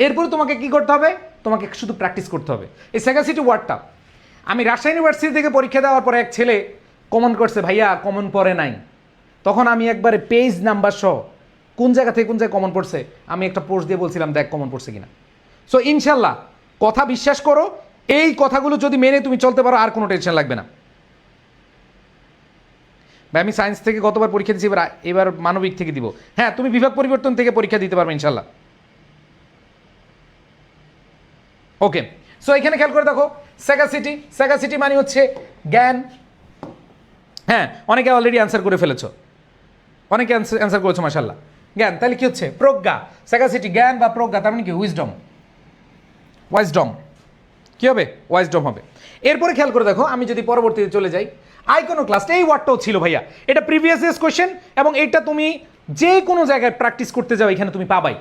এরপরে তোমাকে কি করতে হবে, তোমাকে শুধু প্র্যাকটিস করতে হবে। এই স্যাগাসিটি ওয়ার্ডটা আমি রাজশাহী ইউনিভার্সিটি থেকে পরীক্ষা দেওয়ার পরে এক ছেলে কমন করছে, ভাইয়া কমন পড়ে নাই। তখন আমি একবারে পেজ নাম্বার সহ কোন জায়গা থেকে কোন জায়গায় কমন পড়ছে আমি একটা পোস্ট দিয়ে বলছিলাম, দেখ কমন পড়ছে কিনা। সো ইনশাল্লাহ কথা বিশ্বাস করো, এই কথাগুলো যদি মেনে তুমি চলতে পারো আর কোনো টেনশন লাগবে না। ভাই আমি সায়েন্স থেকে গতবার পরীক্ষা দিচ্ছি, এবার মানবিক থেকে দিব। হ্যাঁ তুমি বিভাগ পরিবর্তন থেকে পরীক্ষা দিতে পারবে ইনশাল্লাহ। ওকে, সো এখানে খেয়াল করে দেখো স্যাগাসিটি মানে হচ্ছে জ্ঞান। হ্যাঁ অনেকে অলরেডি অ্যান্সার করে ফেলেছো, অনেকে অ্যান্সার করেছো মাশাআল্লাহ। জ্ঞান তাহলে কি হচ্ছে, প্রজ্ঞা। স্যাগাসিটি জ্ঞান বা প্রজ্ঞা, তার মানে কি উইজডম কি হবে, ওয়াইজডম হবে। এরপরে খেয়াল করে দেখো আমি যদি পরবর্তীতে চলে যাই, আইকনোক্লাস্ট, এই ওয়ার্ডটাও ছিল ভাইয়া, এটা প্রিভিয়াস ইয়ার্স কোয়েশ্চেন এবং এটা তুমি যে কোনো জায়গায় প্র্যাকটিস করতে যাও এখানে তুমি পাবাই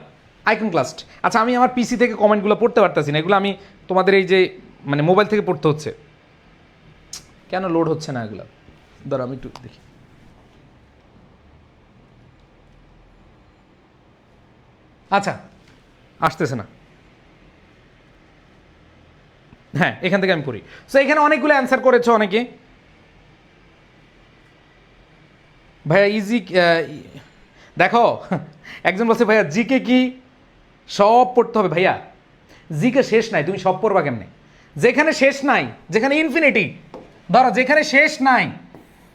আইকনোক্লাস্ট। আচ্ছা আমি আমার পিসি থেকে কমেন্টগুলো পড়তে পারতেছি না, এগুলো আমি তোমাদের এই যে মানে মোবাইল থেকে পড়তে হচ্ছে। কেন লোড হচ্ছে না এগুলো, ধরো আমি একটু দেখি। আচ্ছা আসতেছে না, হ্যাঁ এখান থেকে আমি পড়ি। সো এখানে অনেকগুলো অ্যান্সার করেছো অনেকে। ভাইয়া ইজি দেখো একজন বলছে ভাইয়া জিকে কি সব পড়তে হবে? ভাইয়া জিকে শেষ নাই, তুমি সব পড়বা কেমনে? যেখানে শেষ নাই, যেখানে ইনফিনিটি, ধরো যেখানে শেষ নাই,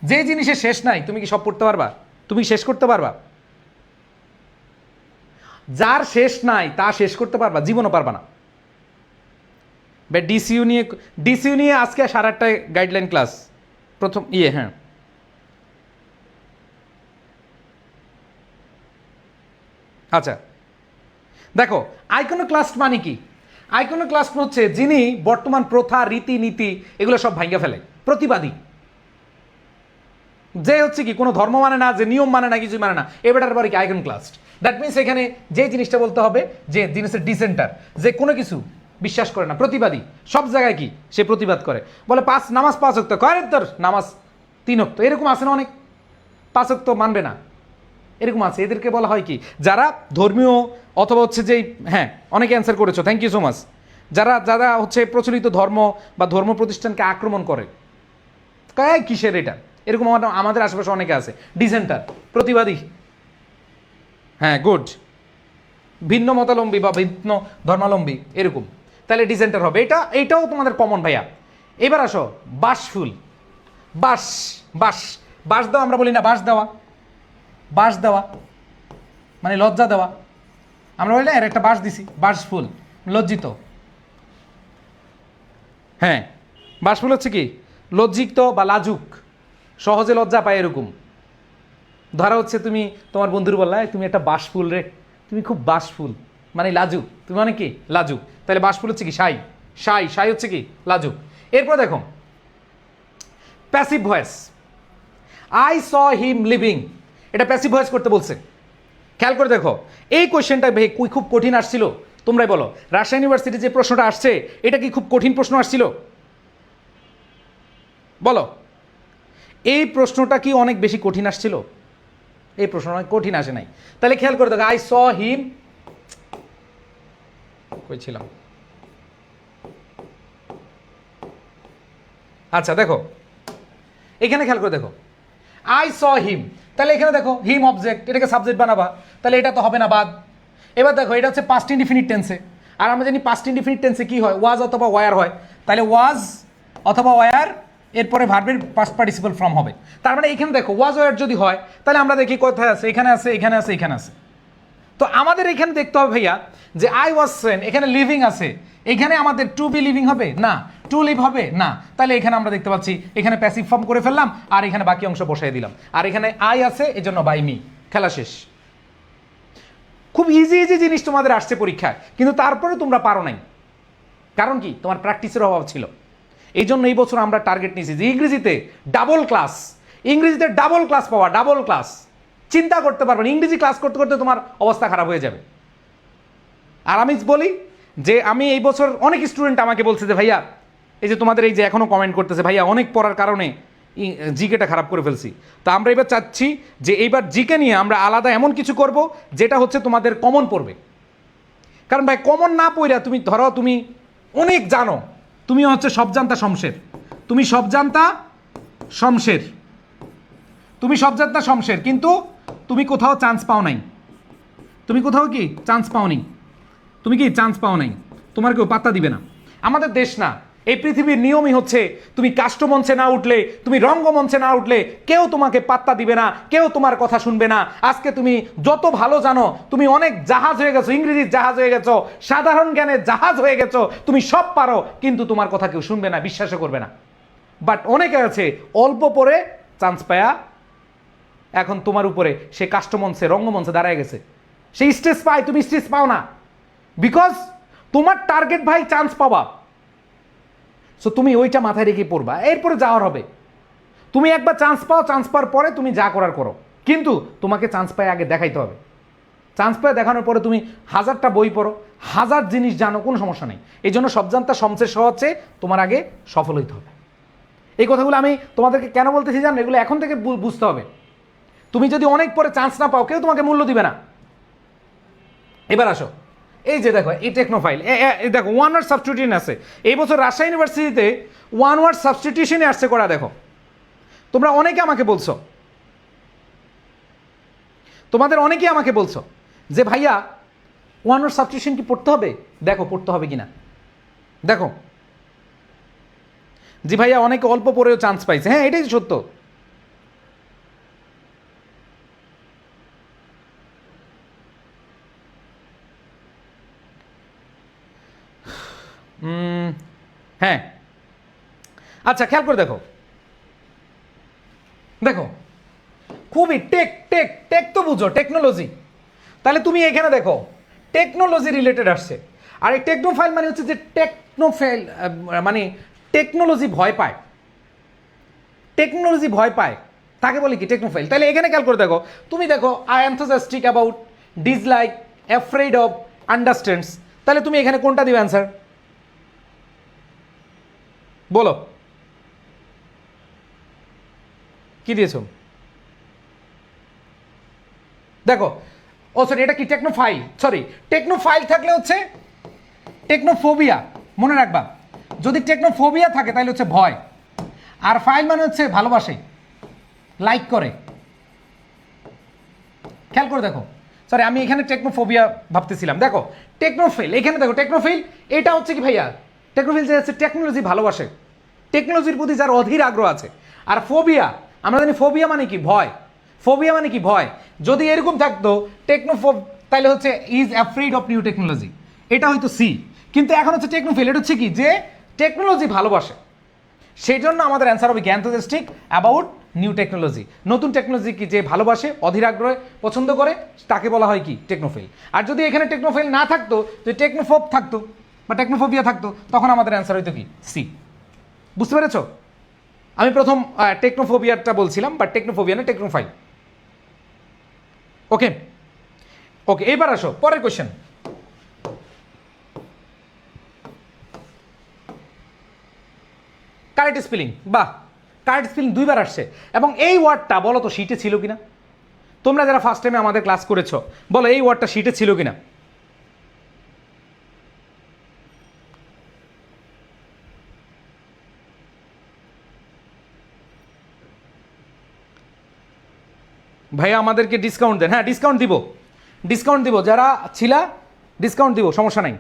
যে জিনিসের শেষ নাই তুমি কি সব পড়তে পারবা? তুমি শেষ করতে পারবা? যার শেষ নাই তা শেষ করতে পারবা? জীবনও পারবা না। ডিসিইউ নিয়ে আজকে 8:30টায় গাইডলাইন ক্লাস প্রথম হ্যাঁ আচ্ছা দেখো আইকনোক্লাস্ট মানে কি? আইকনোক্লাস্ট হচ্ছে যিনি বর্তমান প্রথা রীতিনীতি এগুলো সব ভাঙ্গা ফেলে, প্রতিবাদী। যে হচ্ছে কি কোনো ধর্ম মানে না, যে নিয়ম মানে না, কিছু মানে না, এ বেটার বাড়ি কি আইকন ক্লাস। দ্যাট মিনস এখানে যে জিনিসটা বলতে হবে যে জিনিসের ডিসেন্টার, যে কোনো কিছু বিশ্বাস করে না, প্রতিবাদী, সব জায়গায় কি সে প্রতিবাদ করে, বলে নামাজ 5 ওয়াক্ত, কয় তোর নামাজ 3 ওয়াক্ত, এরকম আছে না অনেক, 5 ওয়াক্ত মানবে না, এরকম আছে। এদেরকে বলা হয় কি, যারা ধর্মীয় অথবা হচ্ছে যেই, হ্যাঁ অনেকে অ্যান্সার করেছো, থ্যাংক ইউ সো মাচ, যারা যারা হচ্ছে প্রচলিত ধর্ম বা ধর্ম প্রতিষ্ঠানকে আক্রমণ করে, কয় কিসের এটা, এরকম আমাদের আশেপাশে অনেকে আছে, ডিসেন্টার, প্রতিবাদী, হ্যাঁ গুড, ভিন্ন মতাবলম্বী বা ভিন্ন ধর্মাবলম্বী এরকম, তাহলে ডিসেন্টার হবে। এইটাও তোমাদের কমন ভাইয়া। এবার আসো বাসফুল, বাস বাস বাস দেওয়া, আমরা বলি না বাস দেওয়া, বাস দেওয়া মানে লজ্জা দেওয়া, আমরা বলি না এর একটা বাস দিছি, বাসফুল, লজ্জিত, হ্যাঁ বাসফুল হচ্ছে কি লজ্জিত বা লাজুক, সহজে লজ্জা পায় এরকম। ধরা হচ্ছে তুমি তোমার বন্ধুর বললা তুমি একটা বাসফুল রে, তুমি খুব বাসফুল, মানে লাজুক, তুমি মানে কি লাজুক, তাহলে বাসফুল হচ্ছে কি শাই, শাই শাই হচ্ছে কি লাজুক। এরপর দেখো passive voice, I saw him living, এটা প্যাসিভ ভয়েস করতে বলছে। খেয়াল করে দেখো এই কোয়েশ্চেনটা খুব কঠিন আসছিল, তোমরাই বলো রাজশাহী ইউনিভার্সিটি যে প্রশ্নটা আসছে এটা কি খুব কঠিন প্রশ্ন আসছিল, বলো এই প্রশ্নটা কি অনেক বেশি কঠিন আসছিল, এই প্রশ্ন অনেক কঠিন আসে নাই। তাহলে খেয়াল করে দেখো আই স হিম, কই ছিলাম, আচ্ছা দেখো এখানে খেয়াল করে দেখো আই স হিম, তাহলে এখানে দেখো হিম অবজেক্ট, এটাকে সাবজেক্ট বানাবা, তাহলে এটা তো হবে না বাদ। এবার দেখো এটা হচ্ছে পাস্ট ইনডিফিনিট টেন্সে, আর আমরা জানি পাস্ট ইনডিফিনিট টেন্সে কি হয়, ওয়াজ অথবা ওয়ার হয়, তাহলে ওয়াজ অথবা ওয়ার এরপরে ভার্বের পাস্ট পার্টিসিপল ফর্ম হবে। তার মানে এখানে দেখো ওয়াজ ওয়ার যদি হয় তাহলে আমরা দেখি কোথায় আছে, এখানে আছে, এখানে আছে, এখানে আছে। তো আমাদের এখানে দেখতে হবে ভাইয়া যে আই ওয়াজ সেন, এখানে লিভিং আছে, এখানে আমাদের টু বি লিভিং হবে না, টু লিভ হবে না, তাহলে এখানে আমরা দেখতে পাচ্ছি এখানে প্যাসিভ ফর্ম করে ফেললাম, আর এখানে বাকি অংশ বসাই দিলাম, আর এখানে আই আছে এজন্য বাই মি, খেলা শেষ। খুব ইজি ইজি জিনিস তোমাদের আসছে পরীক্ষায়, কিন্তু তারপরে তোমরা পারো নাই, কারণ কি তোমার প্র্যাকটিসের অভাব ছিল। এই জন্য এই বছর আমরা টার্গেট নিয়েছি যে ইংরেজিতে ডাবল ক্লাস, ইংরেজিতে ডাবল ক্লাস পাওয়া, ডাবল ক্লাস, চিন্তা করতে পারবেন ইংরেজি ক্লাস করতে করতে তোমার অবস্থা খারাপ হয়ে যাবে। আর আমি বলি যে আমি এই বছর অনেক স্টুডেন্ট আমাকে বলছে যে ভাইয়া এই যে তোমাদের এই যে এখনো কমেন্ট করতেছে ভাইয়া অনেক পড়ার কারণে জিকেটা খারাপ করে ফেলছি, তো আমরা এবার চাচ্ছি যে এইবার জিকে নিয়ে আমরা আলাদা এমন কিছু করব যেটা হচ্ছে তোমাদের কমন পড়বে। কারণ ভাই কমন না পড়া তুমি ধরো তুমি অনেক জানো, তুমি হচ্ছে সব জানতা শমশের, তুমি সব জানতা শমশের, তুমি সব জানতা শমশের, কিন্তু তুমি কোথাও চান্স পাও নাই, তুমি কোথাও কি চান্স পাও নি, তুমি কি চান্স পাও নাই, তোমার কেউ পাত্তা দিবে না। আমাদের দেশ না, এই পৃথিবীর নিয়মই হচ্ছে তুমি কাষ্ঠমঞ্চে না উঠলে, তুমি রঙ্গমঞ্চে না উঠলে কেউ তোমাকে পাত্তা দিবে না, কেউ তোমার কথা শুনবে না। আজকে তুমি যত ভালো জানো, তুমি অনেক জাহাজ হয়ে গেছো, ইংরেজির জাহাজ হয়ে গেছো, সাধারণ জ্ঞানের জাহাজ হয়ে গেছো, তুমি সব পারো, কিন্তু তোমার কথা কেউ শুনবে না, বিশ্বাসও করবে না। বাট অনেকে আছে অল্প পরে চান্স পায়া এখন তোমার উপরে সে কাষ্ঠমঞ্চে রঙ্গমঞ্চে দাঁড়ায় গেছে, সেই স্টেজ পায়, তুমি স্টেজ পাও না, বিকজ তোমার টার্গেট ভাই চান্স পাওয়া। সো তুমি ওইটা মাথায় রেখে পড়বা, এরপরে যাওয়ার হবে। তুমি একবার চান্স পাও, চান্স পাওয়ার পরে তুমি যা করার করো, কিন্তু তোমাকে চান্স পায় আগে দেখাইতে হবে। চান্স পায় দেখানোর পরে তুমি 1000টা বই পড়ো, 1000 জিনিস জানো, কোনো সমস্যা নেই। এই জন্য সব জানতা সবচেয়ে সহজ, তোমার আগে সফল হইতে হবে। এই কথাগুলো আমি তোমাদেরকে কেন বলতেছি জানো, এগুলো এখন থেকে বুঝতে হবে। তুমি যদি অনেক পরে চান্স না পাও, কেউ তোমাকে মূল্য দিবে না। এবার আসো এই যে দেখো এই টেকনোফাইল, দেখো ওয়ান ওয়ার্ড সাবস্টিটিউশন আছে এই বছর রাজশাহী ইউনিভার্সিটিতে, ওয়ান ওয়ার্ড সাবস্টিটিউশনে আসছে করা। দেখো তোমরা অনেকে আমাকে বলছো, তোমাদের অনেকেই আমাকে বলছো যে ভাইয়া ওয়ান ওয়ার্ড সাবস্টিটিউশন কি পড়তে হবে, দেখো পড়তে হবে কিনা দেখো। জি ভাইয়া অনেকে অল্প পরেও চান্স পাইছে, হ্যাঁ এটাই সত্য। হ্যাঁ আচ্ছা খেয়াল করে দেখো, দেখো খুবই টেক টেক টেক তো বুঝো, টেকনোলজি। তাহলে তুমি এখানে দেখো টেকনোলজি রিলেটেড আসছে, আর এই টেকনোফাইল মানে হচ্ছে যে টেকনোফাইল মানে টেকনোলজি ভয় পায়, টেকনোলজি ভয় পায়, তাকে বলে কি টেকনোফাইল। তাহলে এখানে খেয়াল করে দেখো, তুমি দেখো I enthusiastic about, dislike, afraid of, understands, তাহলে তুমি এখানে কোনটা দিবে অ্যান্সার বলো, কি দিয়েছো? দেখো, ও সরি, এটা কি টেকনোফাইল, সরি টেকনোফাইল থাকলে হচ্ছে টেকনোফোবিয়া, মনে রাখবা। যদি টেকনোফোবিয়া থাকে তাহলে হচ্ছে ভয়, আর ফাইল মানে হচ্ছে ভালোবাসে, লাইক করে। খেয়াল করে দেখো, সরি আমি এখানে টেকনোফোবিয়া ভাবতেছিলাম। দেখো টেকনোফিল, এখানে দেখো টেকনোফিল, এটা হচ্ছে কি ভাইয়া, টেকনোফিল যে হচ্ছে টেকনোলজি ভালোবাসে, টেকনোলজির প্রতি যার অধীর আগ্রহ আছে। আর ফোবিয়া, আমরা জানি ফোবিয়া মানে কি ভয়, ফোবিয়া মানে কি ভয়। যদি এরকম থাকতো টেকনোফোব, তাহলে হচ্ছে is afraid of new technology, এটা হয়তো সি। কিন্তু এখন হচ্ছে টেকনোফিল, এটা হচ্ছে কি যে টেকনোলজি ভালোবাসে, সেই জন্য আমাদের অ্যান্সার হবে জ্ঞানতৃষ্টিক অ্যাবাউট নিউ টেকনোলজি। নতুন টেকনোলজি কি যে ভালোবাসে, অধীর আগ্রহে পছন্দ করে, তাকে বলা হয় কি টেকনোফিল। আর যদি এখানে টেকনোফিল না থাকতো, যদি টেকনোফোব থাকতো বা টেকনোফোবিয়া থাকতো, তখন আমাদের অ্যান্সার হইতো কি সি। বুঝতে পেরেছ? আমি প্রথম টেকনোফোবিয়াটা বলছিলাম, বাট টেকনোফোবিয়া না, টেকনোফাইল। ওকে ওকে, এবার আসো পরের কোয়েশ্চেন। কারেক্ট স্পেলিং, বাহ, কারেক্ট স্পেলিং দুইবার আসছে। এবং এই ওয়ার্ডটা বলো তো শিটে ছিল কিনা? তোমরা যারা ফার্স্ট টাইমে আমাদের ক্লাস করেছো, বলো এই ওয়ার্ডটা শিটে ছিল কিনা? ভাইয়া আমাদেরকে ডিসকাউন্ট দেন। হ্যাঁ ডিসকাউন্ট দিব, ডিসকাউন্ট দিব, যারা ছিলা ডিসকাউন্ট দিব, সমস্যা নাই।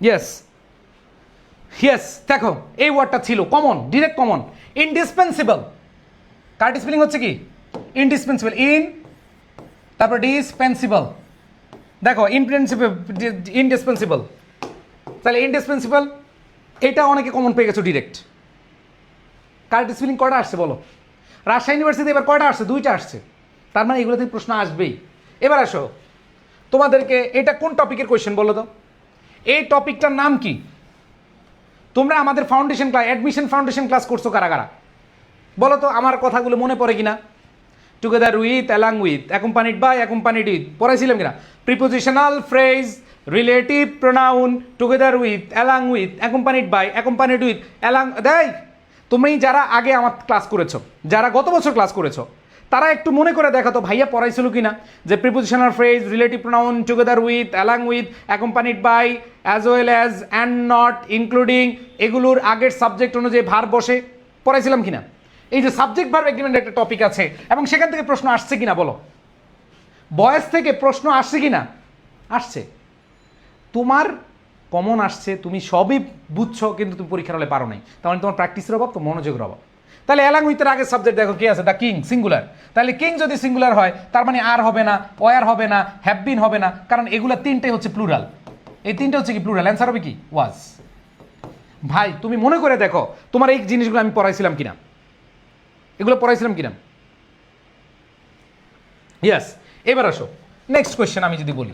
ইয়েস ইয়েস, দেখো এই ওয়ার্ডটা ছিল common, direct common, indispensable. Correct spelling হচ্ছে কি ইনডিসপেন্সিবল, ইন তারপর ডিসপেন্সিবল। দেখো ইনডিসপেন্সিবল, তাহলে ইনডিসপেন্সিবল, এটা অনেকে কমন পেয়ে গেছো ডিরেক্ট। কারেক্ট স্পেলিং কয়টা আসছে বলো? রাজশাহী ইউনিভার্সিটি এবার কয়টা আসছে? 2টা আসছে, তার মানে এগুলো থেকে প্রশ্ন আসবেই। এবার আসো, তোমাদেরকে এটা কোন টপিকের কোয়েশ্চেন বলো তো? এই টপিকটার নাম কি? তোমরা আমাদের foundation class, admission foundation class করছো কারা কারা বলো তো? আমার কথাগুলো মনে পড়ে কিনা? Together with, along with, accompanied by, accompanied with, পড়াইছিলাম কিনা? Prepositional phrase, relative pronoun, together with, along with, accompanied by, accompanied with, along. দেই তুমি যারা আগে আমার ক্লাস করেছো, যারা গত বছর ক্লাস করেছো, তারা একটু মনে করে দেখো তো ভাইয়া পড়াইছিল কিনা যে prepositional phrase, relative pronoun, together with, along with, accompanied by, as well as, and not, including, এগুলোর আগের সাবজেক্ট অনুযায়ী ভার বসে পড়াইছিলাম কিনা? এই যে সাবজেক্ট ভার্ব এগ্রিমেন্ট একটা টপিক আছে, এবং সেখান থেকে প্রশ্ন আসছে কিনা বলো? বয়েস থেকে প্রশ্ন আসছে কিনা? আসছে। তোমার কমন আসছে, তুমি সবই বুঝছো, কিন্তু তুমি পরীক্ষার হলে পারো নাই, তার মানে তোমার প্র্যাকটিসের অভাব, তো মনোযোগের অভাব। তাহলে অ্যালং উইথের আগের সাবজেক্ট দেখো কি আছে? The king, singular. তাহলে কিং যদি সিঙ্গুলার হয়, তার মানে আর হবে না, ওয়ার হবে না, হ্যাভ বিন হবে না, কারণ এগুলো তিনটাই হচ্ছে প্লুরাল। এই তিনটা হচ্ছে কি প্লুরাল, অ্যান্সার হবে কি ওয়াজ। ভাই তুমি মনে করে দেখো তোমার এই জিনিসগুলো আমি পড়াইছিলাম কিনা, এগুলো পড়াইছিলাম কিনা? ইয়েস। এবার আসো নেক্সট কোয়েশ্চেন। আমি যদি বলি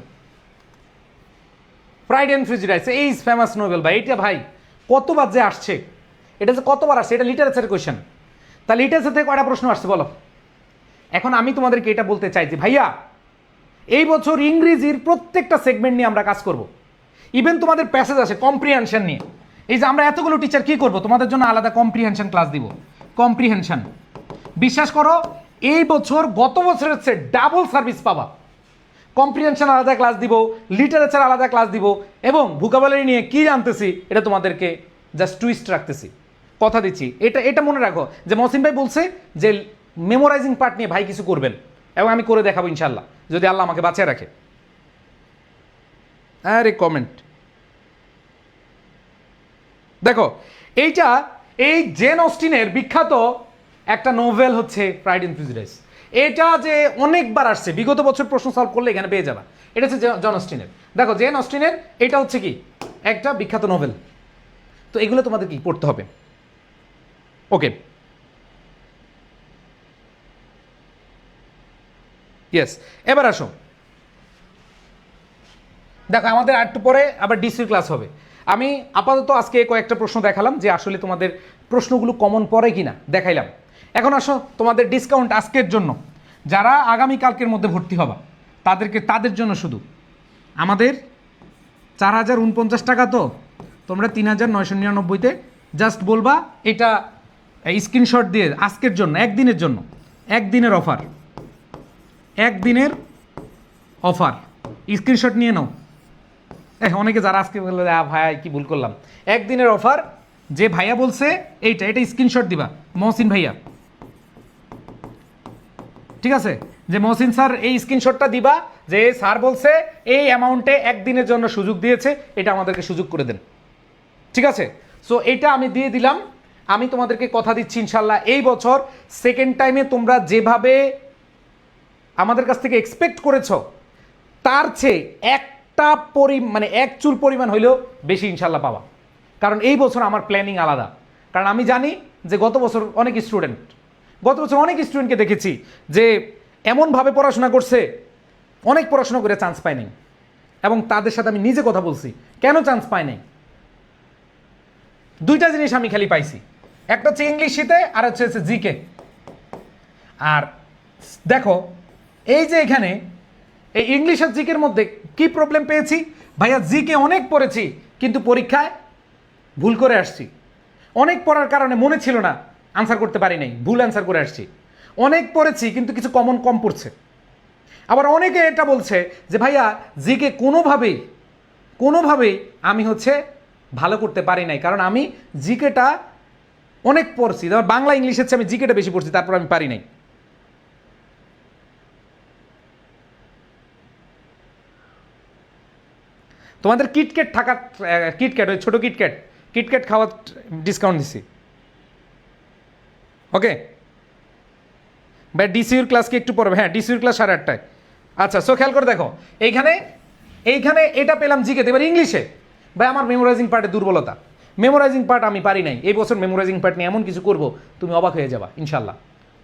প্রাইড অ্যান্ড প্রেজুডিস, এই ফেমাস নোবেল ভাই, এটা ভাই কতবার যে আসছে, এটা যে কতবার আসছে, এটা লিটারেচারের কোয়েশ্চেন। তা লিটারেচার থেকে কয়টা প্রশ্ন আসছে বলো? এখন আমি তোমাদেরকে এটা বলতে চাই যে ভাইয়া এই বছর ইংরেজির প্রত্যেকটা সেগমেন্ট নিয়ে আমরা কাজ করব। ইভেন তোমাদের প্যাসেজ আছে কম্প্রিহেনশন নিয়ে। এই যে আমরা এতগুলো টিচার কি করব, তোমাদের জন্য আলাদা কম্প্রিহেনশন ক্লাস দিব। কম্প্রিহেনশন, বিশ্বাস করো এই বছর গত বছরের চেয়ে ডাবল সার্ভিস পাবা। কম্প্রিহেনশন আলাদা ক্লাস দিব, লিটারেচার আলাদা ক্লাস দিব, এবং ভোকাবুলারি নিয়ে কি জানতেছি এটা তোমাদেরকে জাস্ট টুইস্ট রাখতেছি, কথা দিচ্ছি। এটা এটা মনে রাখো যে মহসিন ভাই বলছে যে মেমোরাইজিং পার্ট নিয়ে ভাই কিছু করবেন, এবং আমি করে দেখাবো ইনশাল্লাহ, যদি আল্লাহ আমাকে বাঁচিয়ে রাখে। আরে কমেন্ট দেখো, এইটা এই জেন অস্টিনের বিখ্যাত একটা নোভেল হচ্ছে প্রাইড অ্যান্ড প্রেজুডিস। এটা যে অনেকবার আসছে, বিগত বছর প্রশ্ন সলভ করলে এখানে পেয়ে যাবা। এটা হচ্ছে জন অস্টিনের। দেখো জেন অস্টিনের এটা হচ্ছে কি একটা বিখ্যাত নোভেল। তো এগুলো তোমাদের কি পড়তে হবে। ওকে, ইয়েস। এবার আসো, দেখো আমাদের আরেকটু পরে আবার ডিসির ক্লাস হবে। আমি আপাতত আজকে কয়েকটা প্রশ্ন দেখালাম যে আসলে তোমাদের প্রশ্নগুলো কমন পড়ে কিনা দেখাইলাম। এখন আসো তোমাদের ডিসকাউন্ট আজকের জন্য, যারা আগামী কালকের মধ্যে ভর্তি হবা তাদের জন্য শুধু আমাদের 4049 টাকা, তো তোমরা 3999-তে জাস্ট বলবা এটা স্ক্রিনশট দিয়ে আজকের জন্য একদিনের জন্য, একদিনের অফার, একদিনের অফার স্ক্রিনশট নিয়ে নাও। অনেকে যারা আজকে বললো ভাইয়া কি ভুল করলাম, একদিনের অফার যে ভাইয়া বলছে এটা স্ক্রিনশট দিবা, মহসিন ভাইয়া, ঠিক আছে? যে মহসিন স্যার এই স্ক্রিনশটটা দিবা যে স্যার বলছে এই অ্যামাউন্টে একদিনের জন্য সুযোগ দিয়েছে, এটা আমাদেরকে সুযোগ করে দেন, ঠিক আছে? সো এইটা আমি দিয়ে দিলাম। আমি তোমাদেরকে কথা দিচ্ছি ইনশাল্লাহ এই বছর সেকেন্ড টাইমে তোমরা যেভাবে আমাদের কাছ থেকে এক্সপেক্ট করেছো তার চেয়ে একটা মানে এক চুল পরিমাণ হইলেও বেশি ইনশাল্লাহ পাওয়া। কারণ এই বছর আমার প্ল্যানিং আলাদা। কারণ আমি জানি যে গত বছর অনেক স্টুডেন্টকে দেখেছি যে এমনভাবে পড়াশোনা করছে, অনেক পড়াশোনা করে চান্স পায় নাই, এবং তাদের সাথে আমি নিজে কথা বলছি কেন চান্স পায় নাই। দুইটা জিনিস আমি খালি পাইছি, একটা হচ্ছে ইংলিশে আর হচ্ছে জিকে। আর দেখো এই যে এখানে এই ইংলিশ আর জিকের মধ্যে কি প্রবলেম পেয়েছি ভাইয়া, জিকে অনেক পড়েছি কিন্তু পরীক্ষায় ভুল করে আসছি। অনেক পড়ার কারণে মনে ছিল না, আনসার করতে পারি নাই, ভুল অ্যান্সার করে আসছি। অনেক পড়েছি কিন্তু কিছু কম পড়ছে। আবার অনেকে এটা বলছে যে ভাইয়া জিকে কোনোভাবেই আমি হচ্ছে ভালো করতে পারি নাই, কারণ আমি জিকেটা অনেক পড়ছি, যেমন বাংলা ইংলিশের চেয়ে আমি জিকেটা বেশি পড়ছি, তারপর আমি পারি নাই। তোমাদের কিটক্যাট ওই ছোটো কিটক্যাট খাওয়ার ডিসকাউন্ট দিছি, ওকে ভাই। ডিসিউর ক্লাস কি একটু পড়বে? হ্যাঁ, ডিসিউর ক্লাস 8:30টায়। আচ্ছা, সো খেয়াল করে দেখো এইখানে এটা পেলাম জিকেতে। এবার ইংলিশে ভাই আমার মেমোরাইজিং পার্টে দুর্বলতা, মেমোরাইজিং পার্ট আমি পারি নাই। এই বছর মেমোরাইজিং পার্ট নিয়ে এমন কিছু করব তুমি অবাক হয়ে যাবা ইনশাল্লাহ,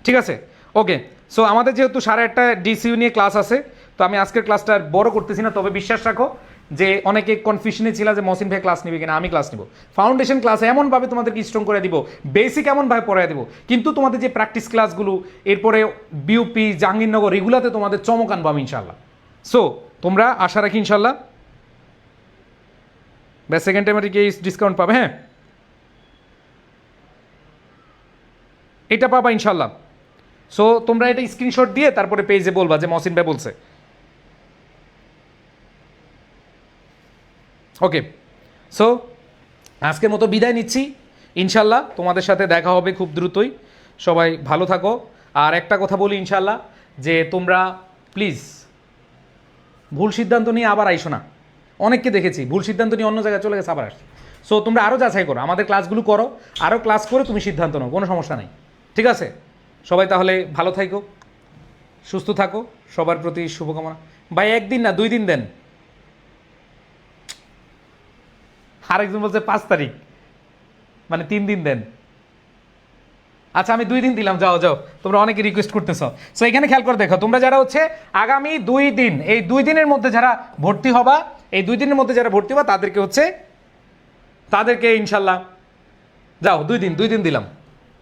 ঠিক আছে? ওকে, সো আমাদের যেহেতু 8:30টায় ডিসিউ নিয়ে ক্লাস আছে, তো আমি আজকের ক্লাসটা বড় করতেছি না। তবে বিশ্বাস রাখো যে অনেকে কনফিউশনে ছিল যে মহসিন ভাই ক্লাস নিবে কিনা। আমি ক্লাস নিব, ফাউন্ডেশন ক্লাস এমনভাবে তোমাদেরকে স্ট্রং করে দিব, বেসিক এমনভাবে পড়াই দিব। কিন্তু তোমাদের যে প্র্যাকটিস ক্লাসগুলো, এরপরে বিউপি, জাহাঙ্গীরনগর, এগুলাতে তোমাদের চমক আনবো আমি ইনশাল্লাহ। সো তোমরা আশা রাখি ইনশাল্লাহ ব্যাস সেকেন্ড টাইমে কি ডিসকাউন্ট পাবে। হ্যাঁ, এটা পাবা ইনশাল্লাহ। সো তোমরা এটা স্ক্রিনশট দিয়ে তারপরে পেজে বলবা যে মহসিন ভাই বলছে, ওকে? সো আজকের মতো বিদায় নিচ্ছি, ইনশাল্লাহ তোমাদের সাথে দেখা হবে খুব দ্রুতই। সবাই ভালো থাকো। আর একটা কথা বলি ইনশাল্লাহ, যে তোমরা প্লিজ ভুল সিদ্ধান্ত নিয়ে আবার আইসো না। অনেককে দেখেছি ভুল সিদ্ধান্ত নিয়ে অন্য জায়গায় চলে গেছে, আবার আসছে। সো তোমরা আরও যাচাই করো, আমাদের ক্লাসগুলো করো, আরও ক্লাস করে তুমি সিদ্ধান্ত নাও, কোনো সমস্যা নেই, ঠিক আছে? সবাই তাহলে ভালো থাকো, সুস্থ থাকো, সবার প্রতি শুভকামনা। ভাই একদিন না 2 দিন দেন। আরেকজন বলছে 5 তারিখ, মানে 3 দিন দেন। আচ্ছা আমি 2 দিন দিলাম, যাও তোমরা অনেকে রিকোয়েস্ট করতেছ। সো এখানে খেয়াল করে দেখো, তোমরা যারা হচ্ছে আগামী 2 দিন, এই 2 দিনের মধ্যে যারা ভর্তি হবা, এই 2 দিনের মধ্যে যারা ভর্তি হবা তাদেরকে ইনশাল্লাহ যাও 2 দিন দিলাম,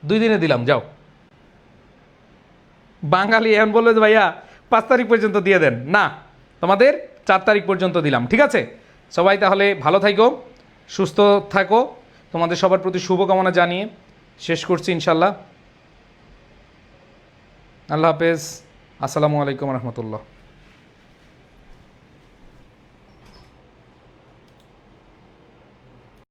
2 দিনে দিলাম, যাও। বাঙালি এখন বলবে যে ভাইয়া 5 তারিখ পর্যন্ত দিয়ে দেন, না তোমাদের 4 তারিখ পর্যন্ত দিলাম, ঠিক আছে? সবাই তাহলে ভালো থাকো, সুস্থ থাকো, তোমাদের সবার প্রতি শুভকামনা জানিয়ে শেষ করছি ইনশাল্লাহ। আল্লাহ হাফেজ, আসসালামু আলাইকুম রহমতুল্লাহ।